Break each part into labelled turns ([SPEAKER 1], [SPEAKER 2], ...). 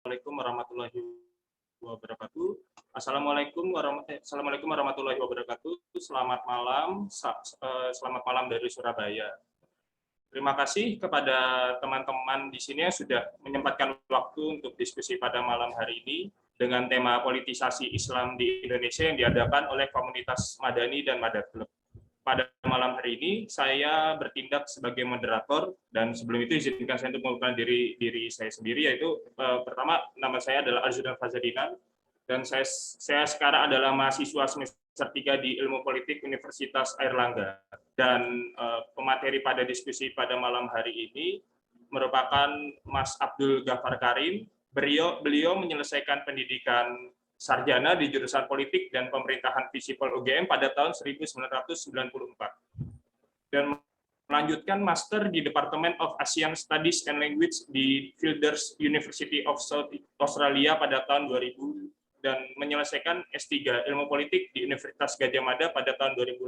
[SPEAKER 1] Assalamualaikum warahmatullahi wabarakatuh. Assalamualaikum warahmatullahi wabarakatuh. Selamat malam dari Surabaya. Terima kasih kepada teman-teman di sini yang sudah menyempatkan waktu untuk diskusi pada malam hari ini dengan tema politisasi Islam di Indonesia yang diadakan oleh komunitas Madani dan Madaclub. Pada malam hari ini saya bertindak sebagai moderator, dan sebelum itu izinkan saya untuk mengenalkan diri saya sendiri, yaitu pertama, nama saya adalah Arzudan Fazadinan, dan saya sekarang adalah mahasiswa semester 3 di Ilmu Politik Universitas Airlangga. Dan pemateri pada diskusi pada malam hari ini merupakan Mas Abdul Ghaffar Karim. Beliau menyelesaikan pendidikan sarjana di jurusan Politik dan Pemerintahan Visipol UGM pada tahun 1994 dan melanjutkan master di Department of Asian Studies and Language di Flinders University of South Australia pada tahun 2000 dan menyelesaikan S3 Ilmu Politik di Universitas Gadjah Mada pada tahun 2018.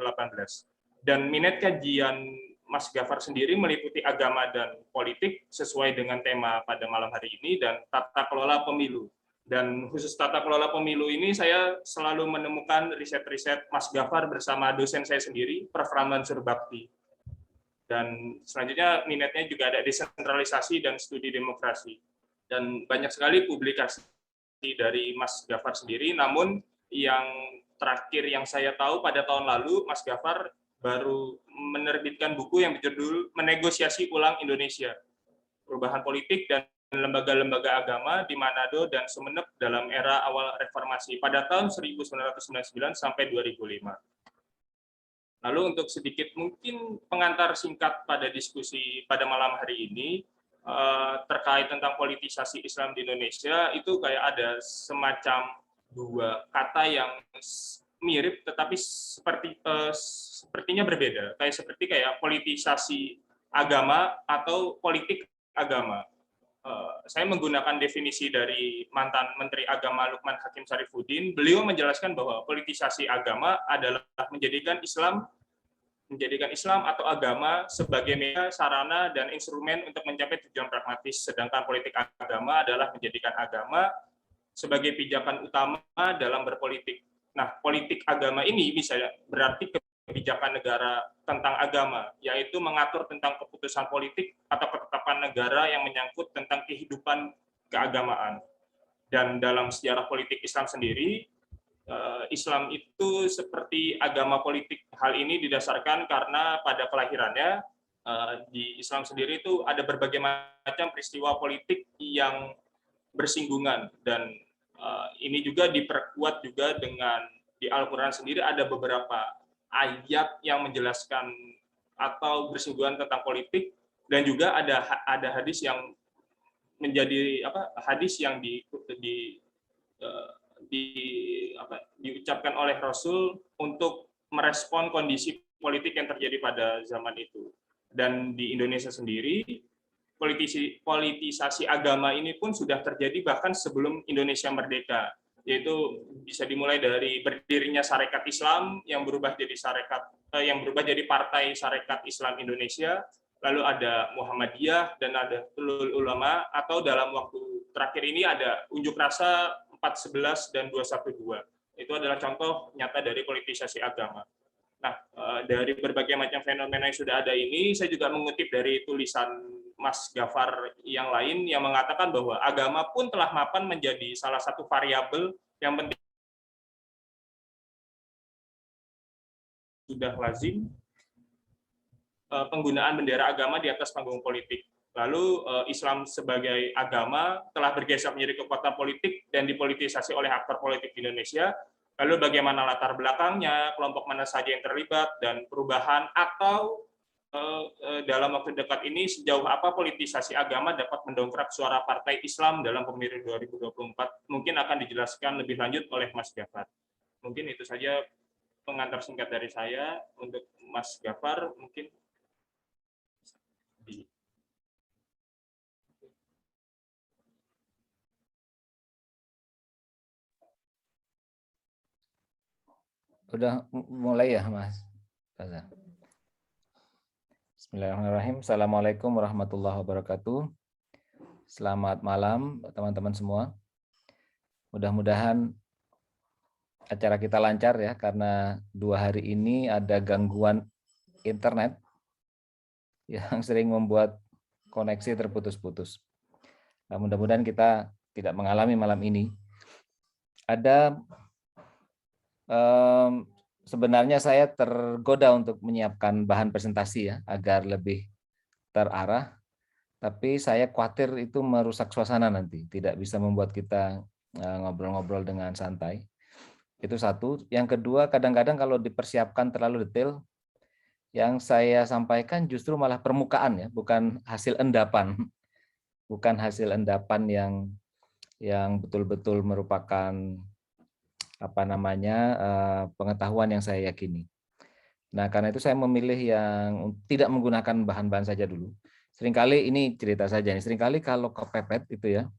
[SPEAKER 1] Dan minat kajian Mas Ghaffar sendiri meliputi agama dan politik sesuai dengan tema pada malam hari ini dan tata kelola pemilu. Dan khusus tata kelola pemilu ini saya selalu menemukan riset-riset Mas Ghaffar bersama dosen saya sendiri, Prof. Ramlan Surbakti. Dan selanjutnya minatnya juga ada desentralisasi dan studi demokrasi. Dan banyak sekali publikasi dari Mas Ghaffar sendiri, namun yang terakhir yang saya tahu pada tahun lalu, Mas Ghaffar baru menerbitkan buku yang berjudul Menegosiasi Ulang Indonesia, Perubahan Politik dan lembaga-lembaga agama di Manado dan Sumeneb dalam era awal reformasi pada tahun 1999 sampai 2005. Lalu untuk sedikit mungkin pengantar singkat pada diskusi pada malam hari ini terkait tentang politisasi Islam di Indonesia, itu kayak ada semacam dua kata yang mirip tetapi sepertinya berbeda, kayak politisasi agama atau politik agama. Saya menggunakan definisi dari mantan Menteri Agama Lukman Hakim Sarifuddin. Beliau menjelaskan bahwa politisasi agama adalah menjadikan Islam atau agama sebagai media, sarana, dan instrumen untuk mencapai tujuan pragmatis, sedangkan politik agama adalah menjadikan agama sebagai pijakan utama dalam berpolitik. Nah, politik agama ini bisa berarti kebijakan negara tentang agama, yaitu mengatur tentang keputusan politik atau ketetapan negara yang menyangkut tentang kehidupan keagamaan. Dan dalam sejarah politik Islam sendiri, Islam itu seperti agama politik. Hal ini didasarkan karena pada kelahirannya di Islam sendiri itu ada berbagai macam peristiwa politik yang bersinggungan, dan ini juga diperkuat juga dengan di Al-Quran sendiri ada beberapa ayat yang menjelaskan atau bersinggungan tentang politik, dan juga ada hadis yang menjadi hadis yang diucapkan oleh Rasul untuk merespon kondisi politik yang terjadi pada zaman itu. Dan di Indonesia sendiri, politisasi agama ini pun sudah terjadi bahkan sebelum Indonesia merdeka, yaitu bisa dimulai dari berdirinya Sarekat Islam yang berubah jadi Partai Sarekat Islam Indonesia, lalu ada Muhammadiyah dan ada Tulul Ulama, atau dalam waktu terakhir ini ada unjuk rasa 411 dan 212. Itu adalah contoh nyata dari politisasi agama. Nah, dari berbagai macam fenomena yang sudah ada ini, saya juga mengutip dari tulisan Mas Ghaffar yang lain yang mengatakan bahwa agama pun telah mapan menjadi salah satu variabel yang penting sudah lazim penggunaan bendera agama di atas panggung politik. Lalu Islam sebagai agama telah bergeser menjadi kekuatan politik dan dipolitisasi oleh aktor politik di Indonesia. Lalu bagaimana latar belakangnya, kelompok mana saja yang terlibat, dan perubahan atau dalam waktu dekat ini sejauh apa politisasi agama dapat mendongkrak suara Partai Islam dalam pemilu 2024, mungkin akan dijelaskan lebih lanjut oleh Mas Ghaffar. Mungkin itu saja pengantar singkat dari saya. Untuk Mas Ghaffar, mungkin
[SPEAKER 2] Udah mulai ya, Mas? Bismillahirrahmanirrahim. Assalamualaikum warahmatullahi wabarakatuh. Selamat malam teman-teman semua. Mudah-mudahan acara kita lancar ya, karena 2 hari ini ada gangguan internet yang sering membuat koneksi terputus-putus. Nah, mudah-mudahan kita tidak mengalami malam ini. Ada sebenarnya saya tergoda untuk menyiapkan bahan presentasi ya, agar lebih terarah. Tapi saya khawatir itu merusak suasana nanti, tidak bisa membuat kita ngobrol-ngobrol dengan santai. Itu satu. Yang kedua, kadang-kadang kalau dipersiapkan terlalu detail, yang saya sampaikan justru malah permukaan ya, bukan hasil endapan. Bukan hasil endapan yang betul-betul merupakan pengetahuan yang saya yakini. Nah, karena itu saya memilih yang tidak menggunakan bahan-bahan saja dulu. Seringkali ini cerita saja nih, seringkali kalau kepepet itu ya,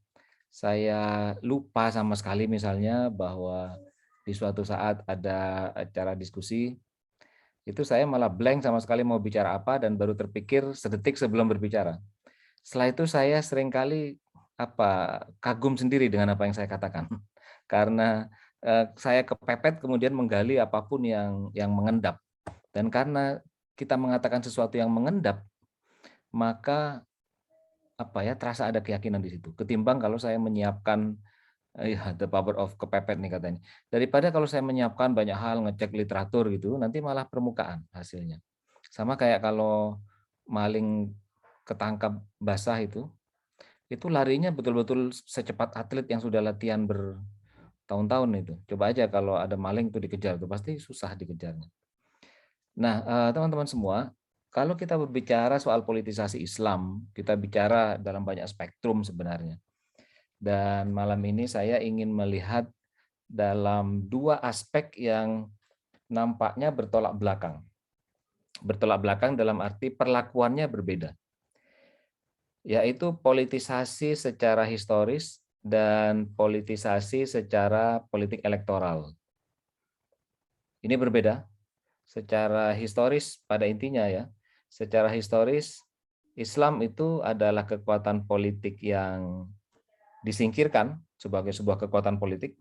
[SPEAKER 2] saya lupa sama sekali misalnya bahwa di suatu saat ada acara diskusi, itu saya malah blank sama sekali mau bicara apa dan baru terpikir sedetik sebelum berbicara. Setelah itu saya seringkali kagum sendiri dengan apa yang saya katakan. Karena saya kepepet kemudian menggali apapun yang mengendap. Dan karena kita mengatakan sesuatu yang mengendap, maka terasa ada keyakinan di situ. Ketimbang kalau saya menyiapkan the power of kepepet nih katanya. Daripada kalau saya menyiapkan banyak hal, ngecek literatur gitu, nanti malah permukaan hasilnya. Sama kayak kalau maling ketangkap basah itu larinya betul-betul secepat atlet yang sudah latihan bertahun-tahun itu. Coba aja kalau ada maling itu dikejar, itu pasti susah dikejarnya. Nah, teman-teman semua, kalau kita berbicara soal politisasi Islam, kita bicara dalam banyak spektrum sebenarnya. Dan malam ini saya ingin melihat dalam 2 aspek yang nampaknya bertolak belakang. Bertolak belakang dalam arti perlakuannya berbeda, yaitu politisasi secara historis dan politisasi secara politik elektoral. Ini berbeda. Secara historis pada intinya ya, secara historis Islam itu adalah kekuatan politik yang disingkirkan sebagai sebuah kekuatan politik,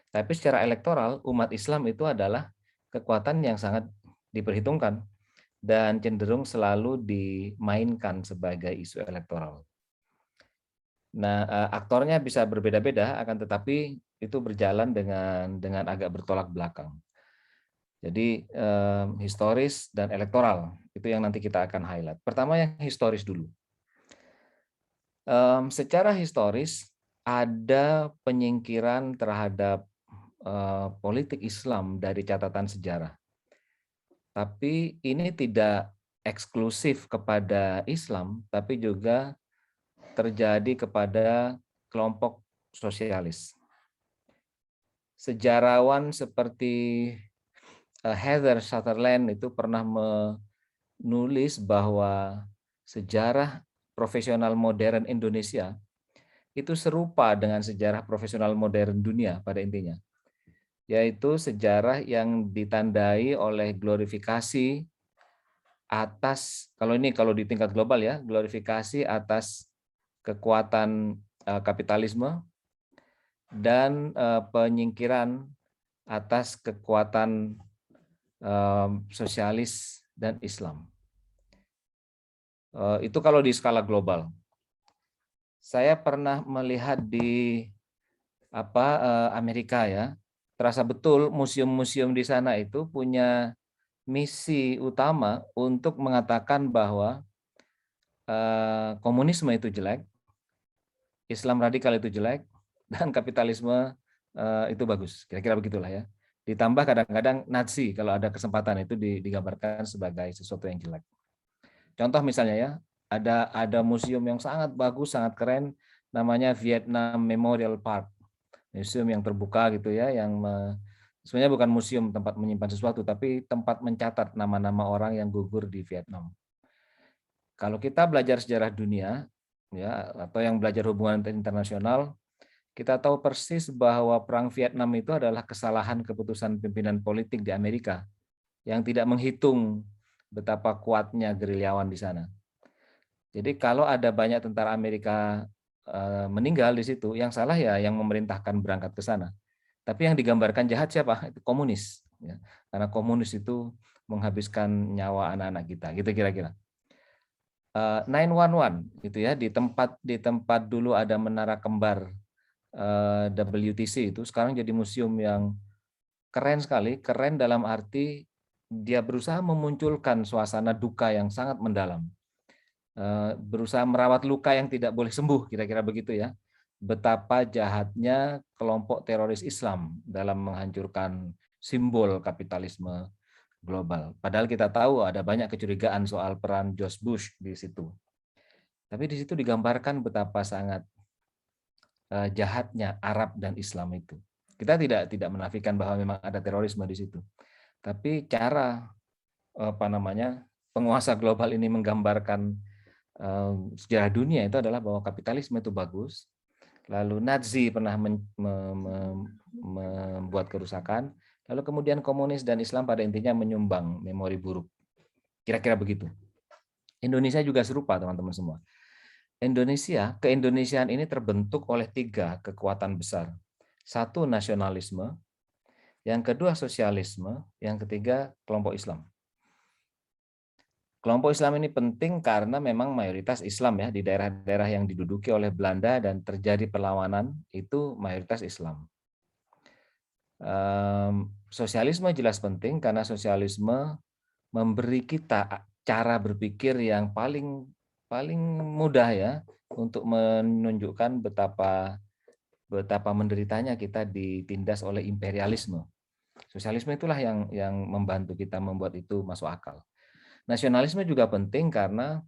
[SPEAKER 2] tapi secara elektoral umat Islam itu adalah kekuatan yang sangat diperhitungkan dan cenderung selalu dimainkan sebagai isu elektoral. Nah, aktornya bisa berbeda-beda, akan tetapi itu berjalan dengan agak bertolak belakang. Jadi historis dan elektoral itu yang nanti kita akan highlight. Pertama yang historis dulu. Secara historis ada penyingkiran terhadap politik Islam dari catatan sejarah. Tapi ini tidak eksklusif kepada Islam, tapi juga terjadi kepada kelompok sosialis. Sejarawan seperti Heather Sutherland itu pernah menulis bahwa sejarah profesional modern Indonesia itu serupa dengan sejarah profesional modern dunia pada intinya, yaitu sejarah yang ditandai oleh glorifikasi atas, kalau di tingkat global ya, glorifikasi atas kekuatan kapitalisme dan penyingkiran atas kekuatan sosialis dan Islam. Itu kalau di skala global. Saya pernah melihat di Amerika ya, terasa betul museum-museum di sana itu punya misi utama untuk mengatakan bahwa komunisme itu jelek, Islam radikal itu jelek, dan kapitalisme itu bagus. Kira-kira begitulah ya. Ditambah kadang-kadang Nazi kalau ada kesempatan itu digambarkan sebagai sesuatu yang jelek. Contoh misalnya ya, ada museum yang sangat bagus, sangat keren, namanya Vietnam Memorial Park. Museum yang terbuka gitu ya, yang sebenarnya bukan museum tempat menyimpan sesuatu, tapi tempat mencatat nama-nama orang yang gugur di Vietnam. Kalau kita belajar sejarah dunia, ya, atau yang belajar hubungan internasional, kita tahu persis bahwa Perang Vietnam itu adalah kesalahan keputusan pimpinan politik di Amerika yang tidak menghitung betapa kuatnya gerilyawan di sana. Jadi kalau ada banyak tentara Amerika meninggal di situ. Yang salah ya yang memerintahkan berangkat ke sana. Tapi yang digambarkan jahat siapa? Itu komunis. Ya. Karena komunis itu menghabiskan nyawa anak-anak kita, gitu kira-kira. 911 gitu ya, di tempat dulu ada menara kembar WTC itu sekarang jadi museum yang keren sekali. Keren dalam arti dia berusaha memunculkan suasana duka yang sangat mendalam, berusaha merawat luka yang tidak boleh sembuh, kira-kira begitu ya. Betapa jahatnya kelompok teroris Islam dalam menghancurkan simbol kapitalisme global. Padahal kita tahu ada banyak kecurigaan soal peran George Bush di situ. Tapi di situ digambarkan betapa sangat jahatnya Arab dan Islam itu. Kita tidak menafikan bahwa memang ada terorisme di situ. Tapi cara penguasa global ini menggambarkan sejarah dunia itu adalah bahwa kapitalisme itu bagus. Lalu Nazi pernah membuat kerusakan. Lalu kemudian komunis dan Islam pada intinya menyumbang memori buruk. Kira-kira begitu. Indonesia juga serupa, teman-teman semua. Keindonesiaan ini terbentuk oleh 3 kekuatan besar. 1, nasionalisme. Yang kedua, sosialisme. Yang ketiga, kelompok Islam. Kelompok Islam ini penting karena memang mayoritas Islam ya di daerah-daerah yang diduduki oleh Belanda dan terjadi perlawanan itu mayoritas Islam. Sosialisme jelas penting karena sosialisme memberi kita cara berpikir yang paling mudah ya untuk menunjukkan betapa menderitanya kita ditindas oleh imperialisme. Sosialisme itulah yang membantu kita membuat itu masuk akal. Nasionalisme juga penting karena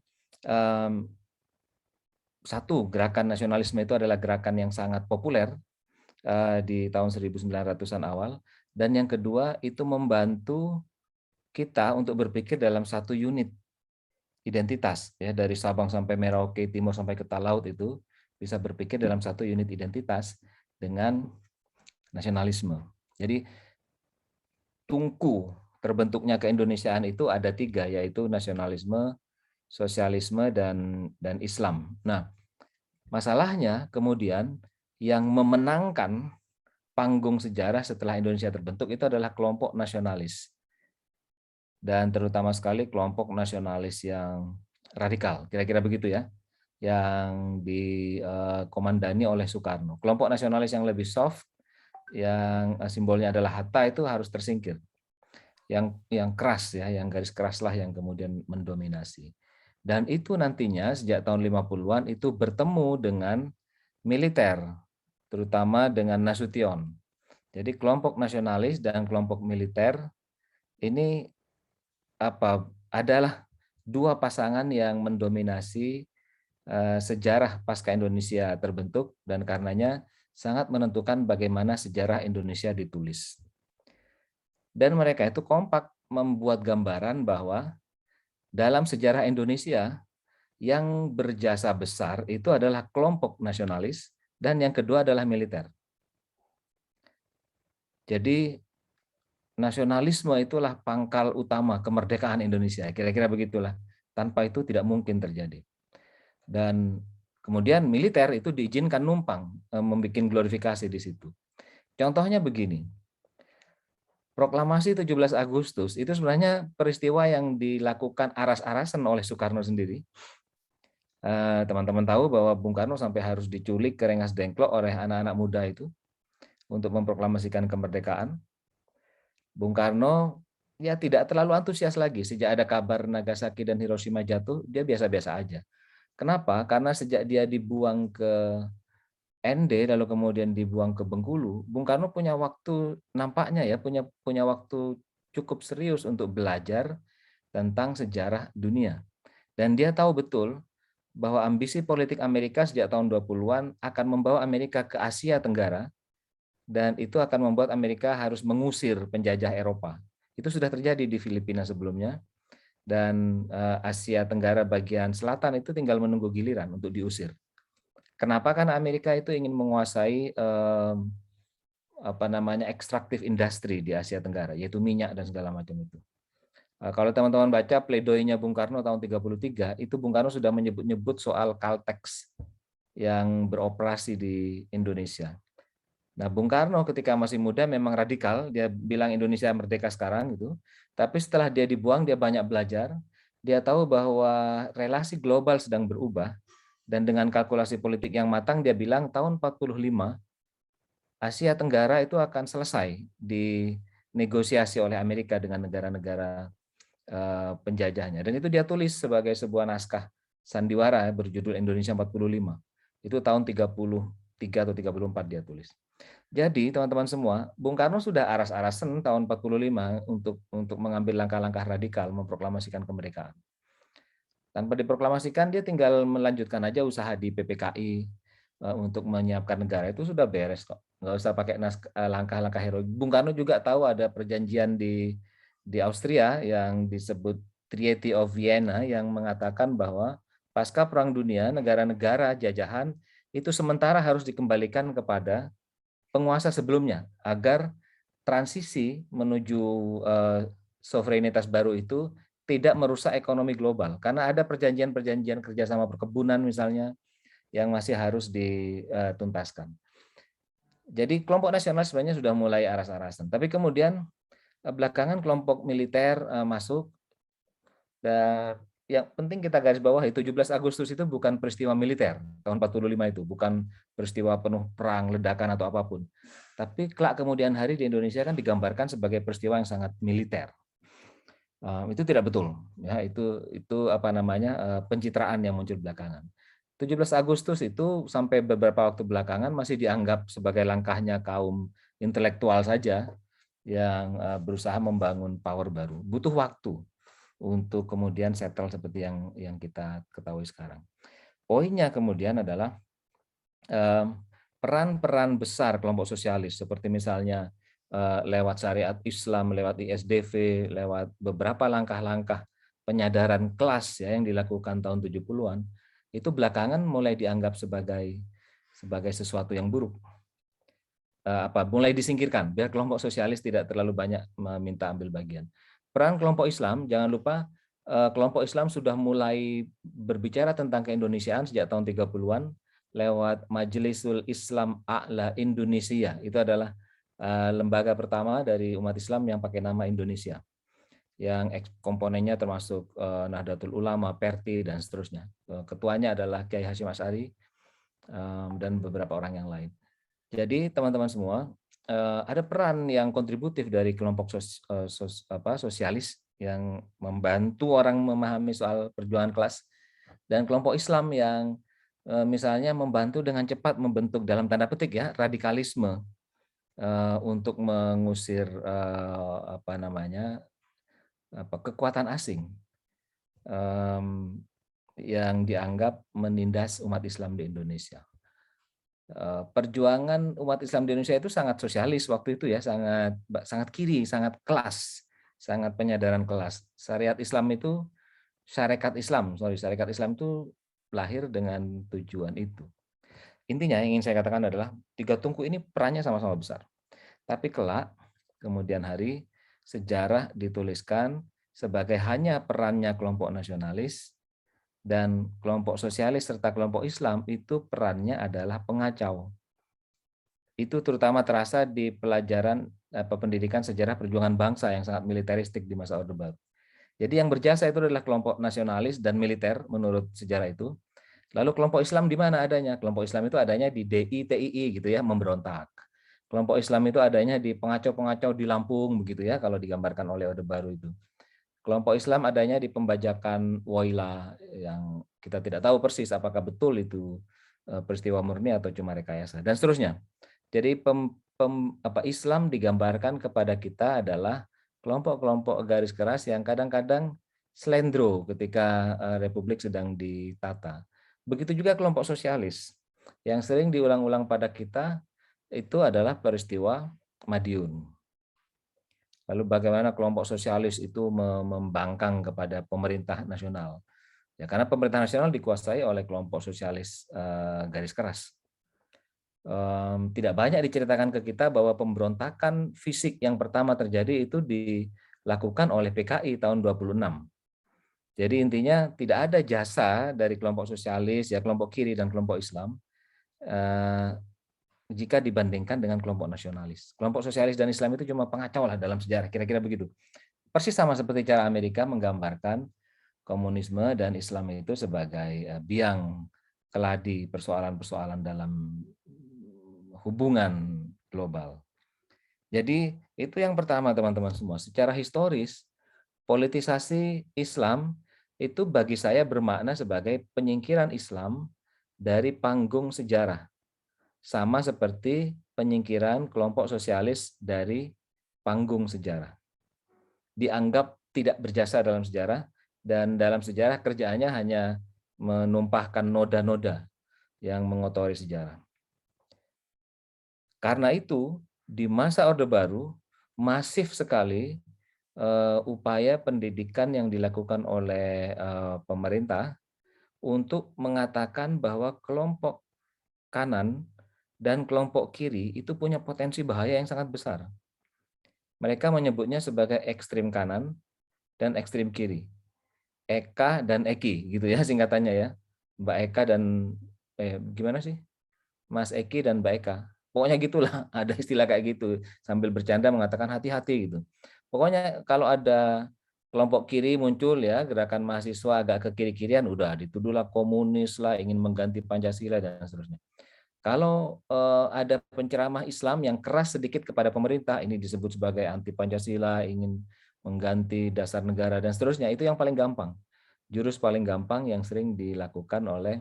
[SPEAKER 2] satu, gerakan nasionalisme itu adalah gerakan yang sangat populer di tahun 1900-an awal, dan yang kedua itu membantu kita untuk berpikir dalam satu unit identitas ya, dari Sabang sampai Merauke, timur sampai ke Talaut itu bisa berpikir dalam satu unit identitas dengan nasionalisme. Jadi tungku terbentuknya keindonesiaan itu ada 3, yaitu nasionalisme, sosialisme, dan Islam. Nah, masalahnya kemudian yang memenangkan panggung sejarah setelah Indonesia terbentuk itu adalah kelompok nasionalis. Dan terutama sekali kelompok nasionalis yang radikal, kira-kira begitu ya, yang dikomandani oleh Soekarno. Kelompok nasionalis yang lebih soft, yang simbolnya adalah Hatta itu harus tersingkir. Yang keras ya, yang garis keraslah yang kemudian mendominasi. Dan itu nantinya sejak tahun 50-an itu bertemu dengan militer, terutama dengan Nasution. Jadi kelompok nasionalis dan kelompok militer ini adalah 2 pasangan yang mendominasi sejarah pasca Indonesia terbentuk, dan karenanya sangat menentukan bagaimana sejarah Indonesia ditulis. Dan mereka itu kompak membuat gambaran bahwa dalam sejarah Indonesia yang berjasa besar itu adalah kelompok nasionalis dan yang kedua adalah militer. Jadi nasionalisme itulah pangkal utama kemerdekaan Indonesia, kira-kira begitulah. Tanpa itu tidak mungkin terjadi. Dan kemudian militer itu diizinkan numpang, membuat glorifikasi di situ. Contohnya begini, Proklamasi 17 Agustus itu sebenarnya peristiwa yang dilakukan aras-arasan oleh Soekarno sendiri. Teman-teman tahu bahwa Bung Karno sampai harus diculik ke Rengas Dengklok oleh anak-anak muda itu untuk memproklamasikan kemerdekaan. Bung Karno ya tidak terlalu antusias lagi sejak ada kabar Nagasaki dan Hiroshima jatuh, dia biasa-biasa aja. Kenapa? Karena sejak dia dibuang ke ND lalu kemudian dibuang ke Bengkulu, Bung Karno punya waktu, nampaknya ya punya waktu cukup serius untuk belajar tentang sejarah dunia. Dan dia tahu betul bahwa ambisi politik Amerika sejak tahun 20-an akan membawa Amerika ke Asia Tenggara, dan itu akan membuat Amerika harus mengusir penjajah Eropa. Itu sudah terjadi di Filipina sebelumnya, dan Asia Tenggara bagian selatan itu tinggal menunggu giliran untuk diusir. Kenapa? Karena Amerika itu ingin menguasai ekstraktif industri di Asia Tenggara, yaitu minyak dan segala macam itu. Kalau teman-teman baca pledoinya Bung Karno tahun 1933, itu Bung Karno sudah menyebut-nyebut soal Caltex. yang beroperasi di Indonesia. Nah, Bung Karno ketika masih muda memang radikal, dia bilang Indonesia merdeka sekarang gitu. Tapi setelah dia dibuang, dia banyak belajar. Dia tahu bahwa relasi global sedang berubah dan dengan kalkulasi politik yang matang dia bilang tahun 45 Asia Tenggara itu akan selesai dinegosiasi oleh Amerika dengan negara-negara penjajahnya. Dan itu dia tulis sebagai sebuah naskah sandiwara berjudul Indonesia 45. Itu tahun 33 atau 34 dia tulis. Jadi teman-teman semua, Bung Karno sudah aras-arasan tahun 45 untuk mengambil langkah-langkah radikal memproklamasikan kemerdekaan. Tanpa diproklamasikan dia tinggal melanjutkan aja usaha di PPKI untuk menyiapkan negara, itu sudah beres kok. Nggak usah pakai langkah-langkah heroik. Bung Karno juga tahu ada perjanjian di Austria yang disebut Treaty of Vienna yang mengatakan bahwa pasca Perang Dunia negara-negara jajahan itu sementara harus dikembalikan kepada penguasa sebelumnya agar transisi menuju sovereinitas baru itu tidak merusak ekonomi global karena ada perjanjian-perjanjian kerjasama perkebunan misalnya yang masih harus dituntaskan. Jadi kelompok nasional sebenarnya sudah mulai aras-arasan, tapi kemudian belakangan kelompok militer masuk. Dan yang penting kita garis bawahi 17 Agustus itu bukan peristiwa militer tahun 45 itu, bukan peristiwa penuh perang, ledakan atau apapun. Tapi kelak kemudian hari di Indonesia kan digambarkan sebagai peristiwa yang sangat militer. Itu tidak betul, ya itu apa namanya pencitraan yang muncul belakangan. 17 Agustus itu sampai beberapa waktu belakangan masih dianggap sebagai langkahnya kaum intelektual saja yang berusaha membangun power baru. Butuh waktu untuk kemudian settle seperti yang kita ketahui sekarang. Poinnya kemudian adalah peran-peran besar kelompok sosialis seperti misalnya lewat syariat Islam, lewat ISDV, lewat beberapa langkah-langkah penyadaran kelas ya yang dilakukan tahun 70-an, itu belakangan mulai dianggap sebagai sesuatu yang buruk. Mulai disingkirkan biar kelompok sosialis tidak terlalu banyak meminta ambil bagian. Peran kelompok Islam, jangan lupa kelompok Islam sudah mulai berbicara tentang keindonesiaan sejak tahun 30-an lewat Majlisul Islam A'la Indonesia. Itu adalah lembaga pertama dari umat Islam yang pakai nama Indonesia. Yang komponennya termasuk Nahdlatul Ulama, Perti, dan seterusnya. Ketuanya adalah Kiai Hasyim Asy'ari dan beberapa orang yang lain. Jadi teman-teman semua, ada peran yang kontributif dari kelompok sosialis yang membantu orang memahami soal perjuangan kelas, dan kelompok Islam yang misalnya membantu dengan cepat membentuk dalam tanda petik ya radikalisme untuk mengusir kekuatan asing yang dianggap menindas umat Islam di Indonesia. Perjuangan umat Islam di Indonesia itu sangat sosialis waktu itu ya, sangat kiri, sangat kelas, sangat penyadaran kelas. Syariat Islam itu syarikat Islam itu lahir dengan tujuan itu. Intinya yang ingin saya katakan adalah tiga tungku ini perannya sama-sama besar. Tapi kelak kemudian hari sejarah dituliskan sebagai hanya perannya kelompok nasionalis dan kelompok sosialis serta kelompok Islam itu perannya adalah pengacau. Itu terutama terasa di pelajaran pendidikan sejarah perjuangan bangsa yang sangat militeristik di masa Orde Baru. Jadi yang berjasa itu adalah kelompok nasionalis dan militer menurut sejarah itu. Lalu kelompok Islam di mana adanya? Kelompok Islam itu adanya di DI, TII gitu ya, memberontak. Kelompok Islam itu adanya di pengacau-pengacau di Lampung begitu ya, kalau digambarkan oleh Orde Baru itu. Kelompok Islam adanya di pembajakan Woyla yang kita tidak tahu persis apakah betul itu peristiwa murni atau cuma rekayasa dan seterusnya. Jadi Islam digambarkan kepada kita adalah kelompok-kelompok garis keras yang kadang-kadang slendro ketika Republik sedang ditata. Begitu juga kelompok sosialis yang sering diulang-ulang pada kita itu adalah peristiwa Madiun. Lalu bagaimana kelompok sosialis itu membangkang kepada pemerintah nasional. Ya, karena pemerintah nasional dikuasai oleh kelompok sosialis garis keras. Tidak banyak diceritakan ke kita bahwa pemberontakan fisik yang pertama terjadi itu dilakukan oleh PKI tahun 26. Jadi intinya tidak ada jasa dari kelompok sosialis, ya kelompok kiri dan kelompok Islam jika dibandingkan dengan kelompok nasionalis. Kelompok sosialis dan Islam itu cuma pengacau lah dalam sejarah, kira-kira begitu. Persis sama seperti cara Amerika menggambarkan komunisme dan Islam itu sebagai biang keladi persoalan-persoalan dalam hubungan global. Jadi itu yang pertama teman-teman semua. Secara historis, politisasi Islam itu bagi saya bermakna sebagai penyingkiran Islam dari panggung sejarah. Sama seperti penyingkiran kelompok sosialis dari panggung sejarah. Dianggap tidak berjasa dalam sejarah, dan dalam sejarah kerjaannya hanya menumpahkan noda-noda yang mengotori sejarah. Karena itu, di masa Orde Baru, masif sekali upaya pendidikan yang dilakukan oleh pemerintah untuk mengatakan bahwa kelompok kanan dan kelompok kiri itu punya potensi bahaya yang sangat besar. Mereka menyebutnya sebagai ekstrim kanan dan ekstrim kiri. Eka dan Eki gitu ya singkatannya ya. Mbak Eka dan gimana sih? Mas Eki dan Mbak Eka. Pokoknya gitulah, ada istilah kayak gitu. Sambil bercanda mengatakan hati-hati gitu. Pokoknya kalau ada kelompok kiri muncul ya, gerakan mahasiswa agak ke kiri-kirian, udah dituduhlah komunis lah, ingin mengganti Pancasila dan seterusnya. Kalau ada penceramah Islam yang keras sedikit kepada pemerintah, ini disebut sebagai anti Pancasila, ingin mengganti dasar negara dan seterusnya. Itu yang paling gampang, jurus paling gampang yang sering dilakukan oleh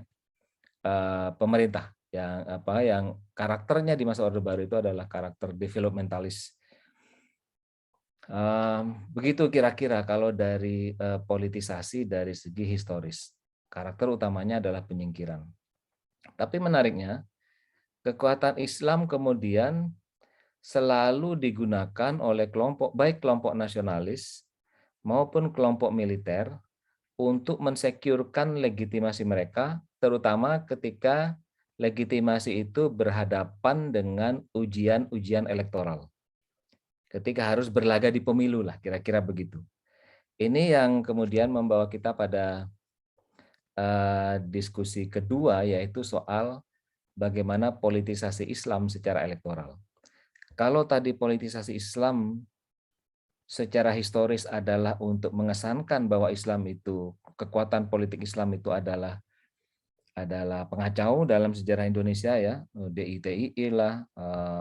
[SPEAKER 2] pemerintah. Yang karakternya di masa Orde Baru itu adalah karakter developmentalis. Begitu kira-kira kalau dari politisasi dari segi historis. Karakter utamanya adalah penyingkiran. Tapi menariknya, kekuatan Islam kemudian selalu digunakan oleh baik kelompok nasionalis maupun kelompok militer untuk mensekurkan legitimasi mereka, terutama ketika legitimasi itu berhadapan dengan ujian-ujian elektoral. Ketika harus berlaga di pemilu lah, kira-kira begitu. Ini yang kemudian membawa kita pada diskusi kedua, yaitu soal bagaimana politisasi Islam secara elektoral. Kalau tadi politisasi Islam secara historis adalah untuk mengesankan bahwa Islam itu, kekuatan politik Islam itu adalah pengacau dalam sejarah Indonesia ya, DITII lah,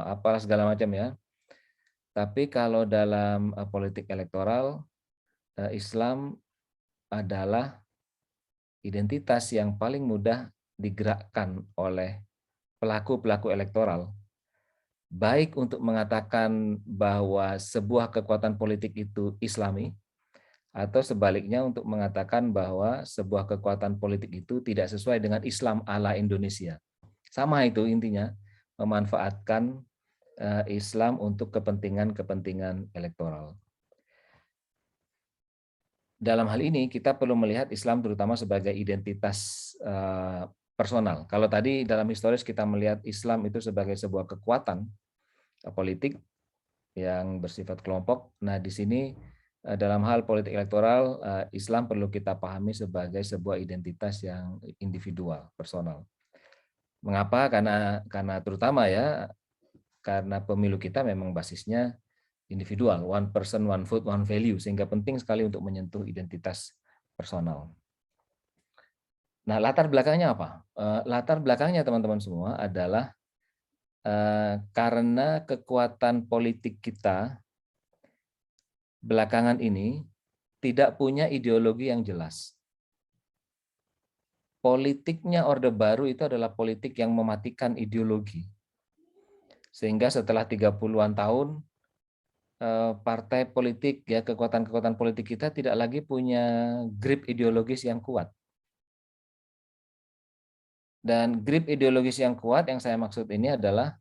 [SPEAKER 2] apalah segala macam ya. Tapi kalau dalam politik elektoral, Islam adalah identitas yang paling mudah digerakkan oleh pelaku-pelaku elektoral, baik untuk mengatakan bahwa sebuah kekuatan politik itu Islami, atau sebaliknya untuk mengatakan bahwa sebuah kekuatan politik itu tidak sesuai dengan Islam ala Indonesia. Sama itu intinya, memanfaatkan Islam untuk kepentingan-kepentingan elektoral. Dalam hal ini kita perlu melihat Islam terutama sebagai identitas personal. Kalau tadi dalam historis kita melihat Islam itu sebagai sebuah kekuatan politik yang bersifat kelompok. Nah, di sini dalam hal politik elektoral, Islam perlu kita pahami sebagai sebuah identitas yang individual, personal. Mengapa? Karena terutama ya, karena pemilu kita memang basisnya individual, one person, one vote, one value, sehingga penting sekali untuk menyentuh identitas personal. Nah, latar belakangnya apa? Latar belakangnya teman-teman semua adalah karena kekuatan politik kita belakangan ini tidak punya ideologi yang jelas. Politiknya Orde Baru itu adalah politik yang mematikan ideologi. Sehingga setelah 30-an tahun, partai politik, ya kekuatan-kekuatan politik kita tidak lagi punya grip ideologis yang kuat. Dan grip ideologis yang kuat yang saya maksud ini adalah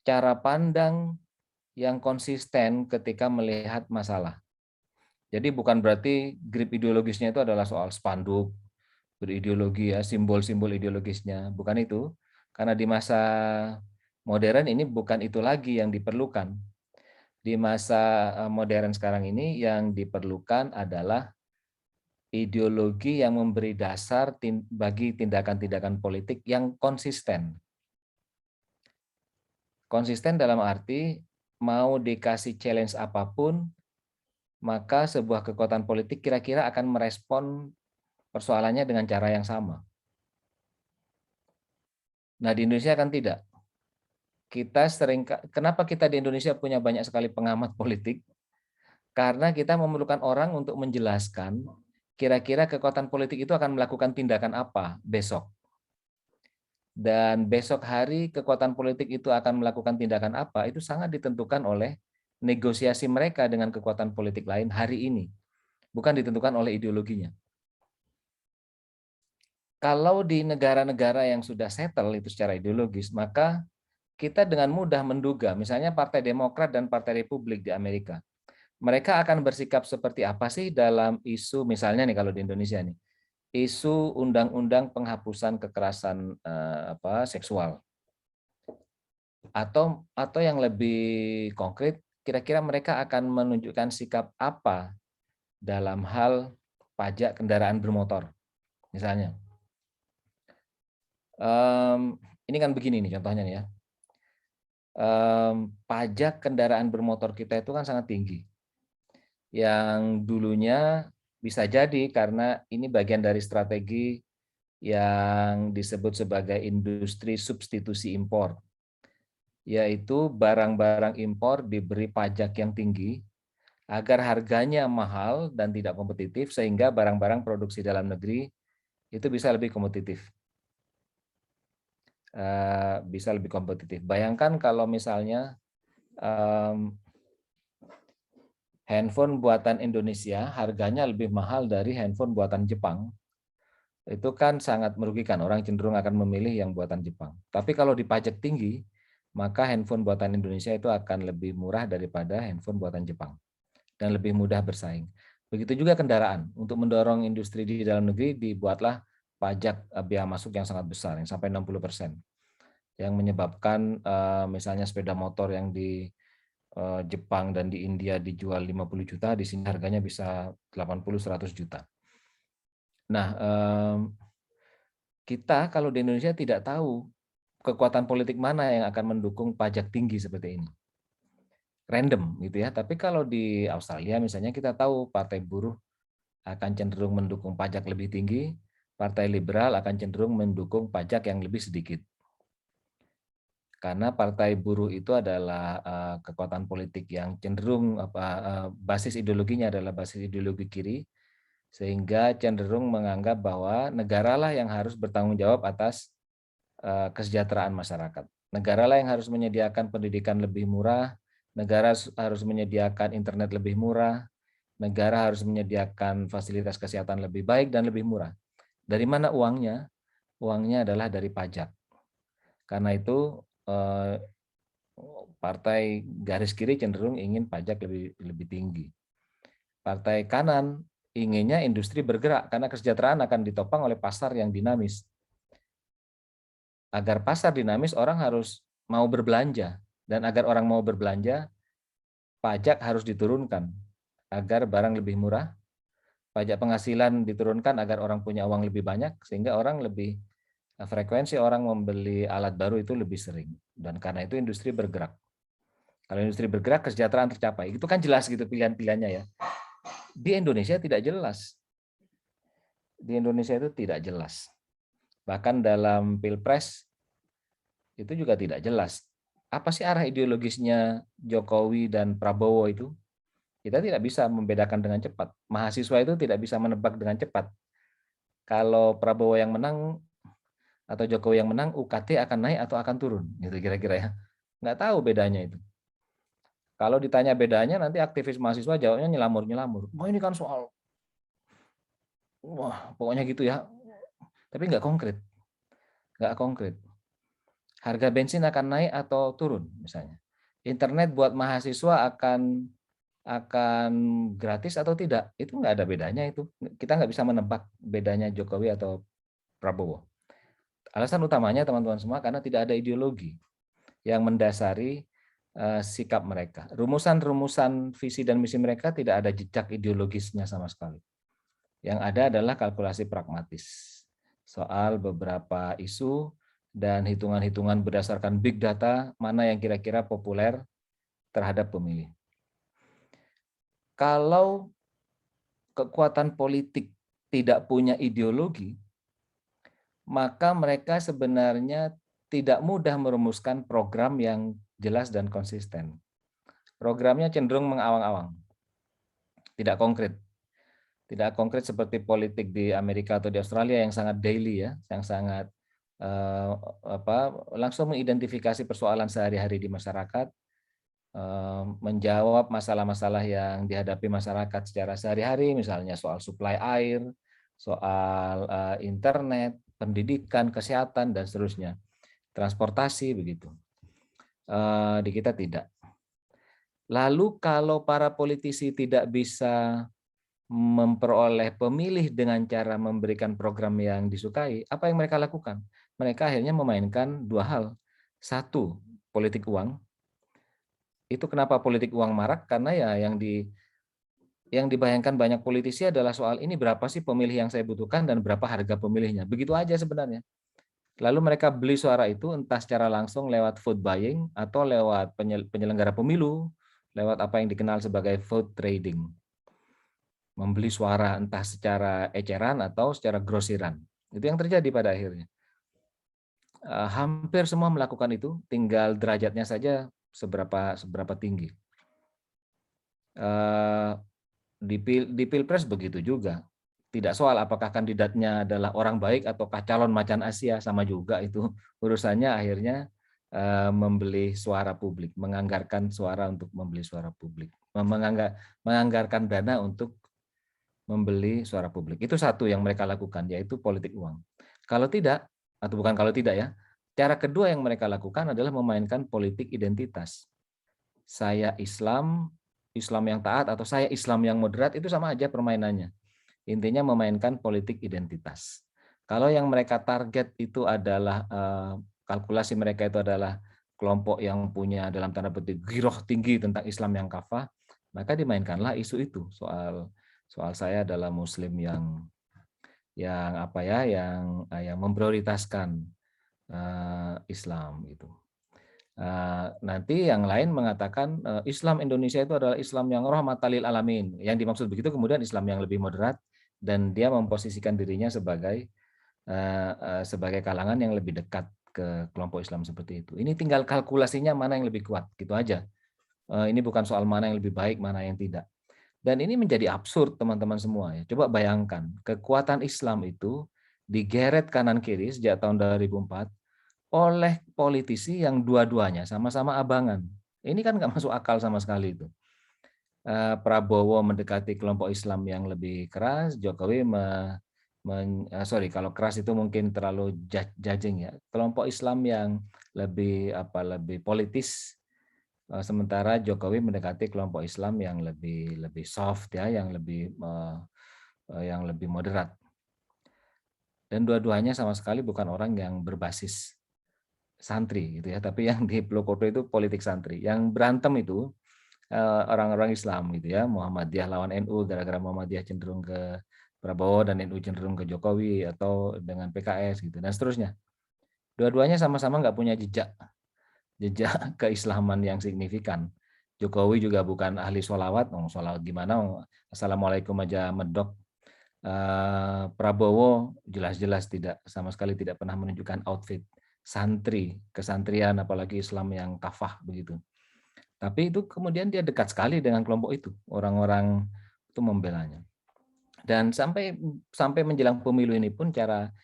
[SPEAKER 2] cara pandang yang konsisten ketika melihat masalah. Jadi bukan berarti grip ideologisnya itu adalah soal spanduk, berideologi ya, simbol-simbol ideologisnya. Bukan itu. Karena di masa modern ini bukan itu lagi yang diperlukan. Di masa modern sekarang ini yang diperlukan adalah ideologi yang memberi dasar bagi tindakan-tindakan politik yang konsisten. Konsisten dalam arti mau dikasih challenge apapun, maka sebuah kekuatan politik kira-kira akan merespon persoalannya dengan cara yang sama. Nah, di Indonesia kan tidak. Kenapa kita di Indonesia punya banyak sekali pengamat politik? Karena kita memerlukan orang untuk menjelaskan kira-kira kekuatan politik itu akan melakukan tindakan apa besok. Dan besok hari kekuatan politik itu akan melakukan tindakan apa, itu sangat ditentukan oleh negosiasi mereka dengan kekuatan politik lain hari ini. Bukan ditentukan oleh ideologinya. Kalau di negara-negara yang sudah settle itu secara ideologis, maka kita dengan mudah menduga, misalnya Partai Demokrat dan Partai Republik di Amerika, mereka akan bersikap seperti apa sih dalam isu, misalnya nih kalau di Indonesia nih, isu undang-undang penghapusan kekerasan seksual, atau yang lebih konkret, kira-kira mereka akan menunjukkan sikap apa dalam hal pajak kendaraan bermotor, misalnya. Ini kan begini nih contohnya nih ya. Pajak kendaraan bermotor kita itu kan sangat tinggi. Yang dulunya bisa jadi karena ini bagian dari strategi yang disebut sebagai industri substitusi impor, yaitu barang-barang impor diberi pajak yang tinggi agar harganya mahal dan tidak kompetitif sehingga barang-barang produksi dalam negeri itu bisa lebih kompetitif. Bayangkan kalau misalnya handphone buatan Indonesia harganya lebih mahal dari handphone buatan Jepang, itu kan sangat merugikan. Orang cenderung akan memilih yang buatan Jepang. Tapi kalau dipajak tinggi, maka handphone buatan Indonesia itu akan lebih murah daripada handphone buatan Jepang dan lebih mudah bersaing. Begitu juga kendaraan. Untuk mendorong industri di dalam negeri dibuatlah pajak biaya masuk yang sangat besar, yang sampai 60%. Yang menyebabkan misalnya sepeda motor yang di Jepang dan di India dijual 50 juta, di sini harganya bisa 80-100 juta. Nah, kita kalau di Indonesia tidak tahu kekuatan politik mana yang akan mendukung pajak tinggi seperti ini. Random gitu ya. Tapi kalau di Australia misalnya kita tahu Partai Buruh akan cenderung mendukung pajak lebih tinggi, Partai Liberal akan cenderung mendukung pajak yang lebih sedikit. Karena Partai Buruh itu adalah kekuatan politik yang cenderung basis ideologinya adalah basis ideologi kiri, sehingga cenderung menganggap bahwa negaralah yang harus bertanggung jawab atas kesejahteraan masyarakat. Negaralah yang harus menyediakan pendidikan lebih murah, negara harus menyediakan internet lebih murah, negara harus menyediakan fasilitas kesehatan lebih baik dan lebih murah. Dari mana uangnya? Uangnya adalah dari pajak. Karena itu partai garis kiri cenderung ingin pajak lebih tinggi. Partai kanan inginnya industri bergerak karena kesejahteraan akan ditopang oleh pasar yang dinamis. Agar pasar dinamis, orang harus mau berbelanja, dan agar orang mau berbelanja, pajak harus diturunkan agar barang lebih murah. Pajak penghasilan diturunkan agar orang punya uang lebih banyak, sehingga orang lebih frekuensi orang membeli alat baru itu lebih sering, dan karena itu industri bergerak. Kalau industri bergerak, kesejahteraan tercapai. Itu kan jelas gitu pilihan-pilihannya ya. Di Indonesia tidak jelas. Di Indonesia itu tidak jelas. Bahkan dalam Pilpres itu juga tidak jelas. Apa sih arah ideologisnya Jokowi dan Prabowo itu? Kita tidak bisa membedakan dengan cepat. Mahasiswa itu tidak bisa menebak dengan cepat. Kalau Prabowo yang menang atau Jokowi yang menang, UKT akan naik atau akan turun, gitu kira-kira ya. Nggak tahu bedanya itu. Kalau ditanya bedanya, nanti aktivis mahasiswa jawabnya nyelamur-nyelamur. Wah ini kan soal, wah pokoknya gitu ya. Tapi nggak konkret. Nggak konkret. Harga bensin akan naik atau turun misalnya. Internet buat mahasiswa akan gratis atau tidak, itu nggak ada bedanya itu. Kita nggak bisa menebak bedanya Jokowi atau Prabowo. Alasan utamanya teman-teman semua karena tidak ada ideologi yang mendasari sikap mereka. Rumusan-rumusan visi dan misi mereka tidak ada jejak ideologisnya sama sekali. Yang ada adalah kalkulasi pragmatis soal beberapa isu dan hitungan-hitungan berdasarkan big data mana yang kira-kira populer terhadap pemilih. Kalau kekuatan politik tidak punya ideologi, maka mereka sebenarnya tidak mudah merumuskan program yang jelas dan konsisten. Programnya cenderung mengawang-awang, tidak konkret. Tidak konkret seperti politik di Amerika atau di Australia yang sangat daily ya, yang sangat langsung mengidentifikasi persoalan sehari-hari di masyarakat, menjawab masalah-masalah yang dihadapi masyarakat secara sehari-hari, misalnya soal suplai air, soal internet, pendidikan, kesehatan, dan seterusnya, transportasi begitu. Di kita tidak. Lalu kalau para politisi tidak bisa memperoleh pemilih dengan cara memberikan program yang disukai, apa yang mereka lakukan? Mereka akhirnya memainkan dua hal. Satu, politik uang. Itu kenapa politik uang marak? Karena ya yang dibayangkan banyak politisi adalah soal ini berapa sih pemilih yang saya butuhkan dan berapa harga pemilihnya. Begitu aja sebenarnya. Lalu mereka beli suara itu entah secara langsung lewat vote buying atau lewat penyelenggara pemilu, lewat apa yang dikenal sebagai vote trading. Membeli suara entah secara eceran atau secara grosiran. Itu yang terjadi pada akhirnya. Hampir semua melakukan itu, tinggal derajatnya saja seberapa tinggi. Di Pilpres begitu juga. Tidak soal apakah kandidatnya adalah orang baik ataukah calon macan Asia, sama juga itu urusannya akhirnya membeli suara publik, menganggarkan suara untuk membeli suara publik, menganggarkan dana untuk membeli suara publik. Itu satu yang mereka lakukan, yaitu politik uang. Kalau tidak, atau bukan kalau tidak ya, cara kedua yang mereka lakukan adalah memainkan politik identitas. Saya Islam, Islam yang taat, atau saya Islam yang moderat, itu sama aja permainannya. Intinya memainkan politik identitas. Kalau yang mereka target itu adalah, kalkulasi mereka itu adalah kelompok yang punya dalam tanda petik giroh tinggi tentang Islam yang kafah, maka dimainkanlah isu itu soal saya adalah Muslim yang memprioritaskan Islam gitu. Nanti yang lain mengatakan Islam Indonesia itu adalah Islam yang rahmatan lil alamin. Yang dimaksud begitu kemudian Islam yang lebih moderat dan dia memposisikan dirinya sebagai kalangan yang lebih dekat ke kelompok Islam seperti itu. Ini tinggal kalkulasinya mana yang lebih kuat gitu aja. Ini bukan soal mana yang lebih baik, mana yang tidak. Dan ini menjadi absurd teman-teman semua ya. Coba bayangkan, kekuatan Islam itu digeret kanan kiri sejak tahun 2004 oleh politisi yang dua-duanya sama-sama abangan. Ini kan nggak masuk akal sama sekali itu. Prabowo mendekati kelompok Islam yang lebih keras, Jokowi kalau keras itu mungkin terlalu judging ya. Kelompok Islam yang lebih politis, sementara Jokowi mendekati kelompok Islam yang lebih soft ya, yang lebih moderat. Dan dua-duanya sama sekali bukan orang yang berbasis santri gitu ya, tapi yang di pelopor itu politik santri. Yang berantem itu orang-orang Islam gitu ya, Muhammadiyah lawan NU gara-gara Muhammadiyah cenderung ke Prabowo dan NU cenderung ke Jokowi, atau dengan PKS gitu dan seterusnya. Dua-duanya sama-sama nggak punya jejak keislaman yang signifikan. Jokowi juga bukan ahli sholawat, sholawat gimana, assalamualaikum aja medok. Prabowo jelas-jelas sama sekali tidak pernah menunjukkan outfit santri, kesantrian, apalagi Islam yang kafah begitu. Tapi itu kemudian dia dekat sekali dengan kelompok itu, orang-orang itu membelanya. Dan sampai menjelang pemilu ini pun cara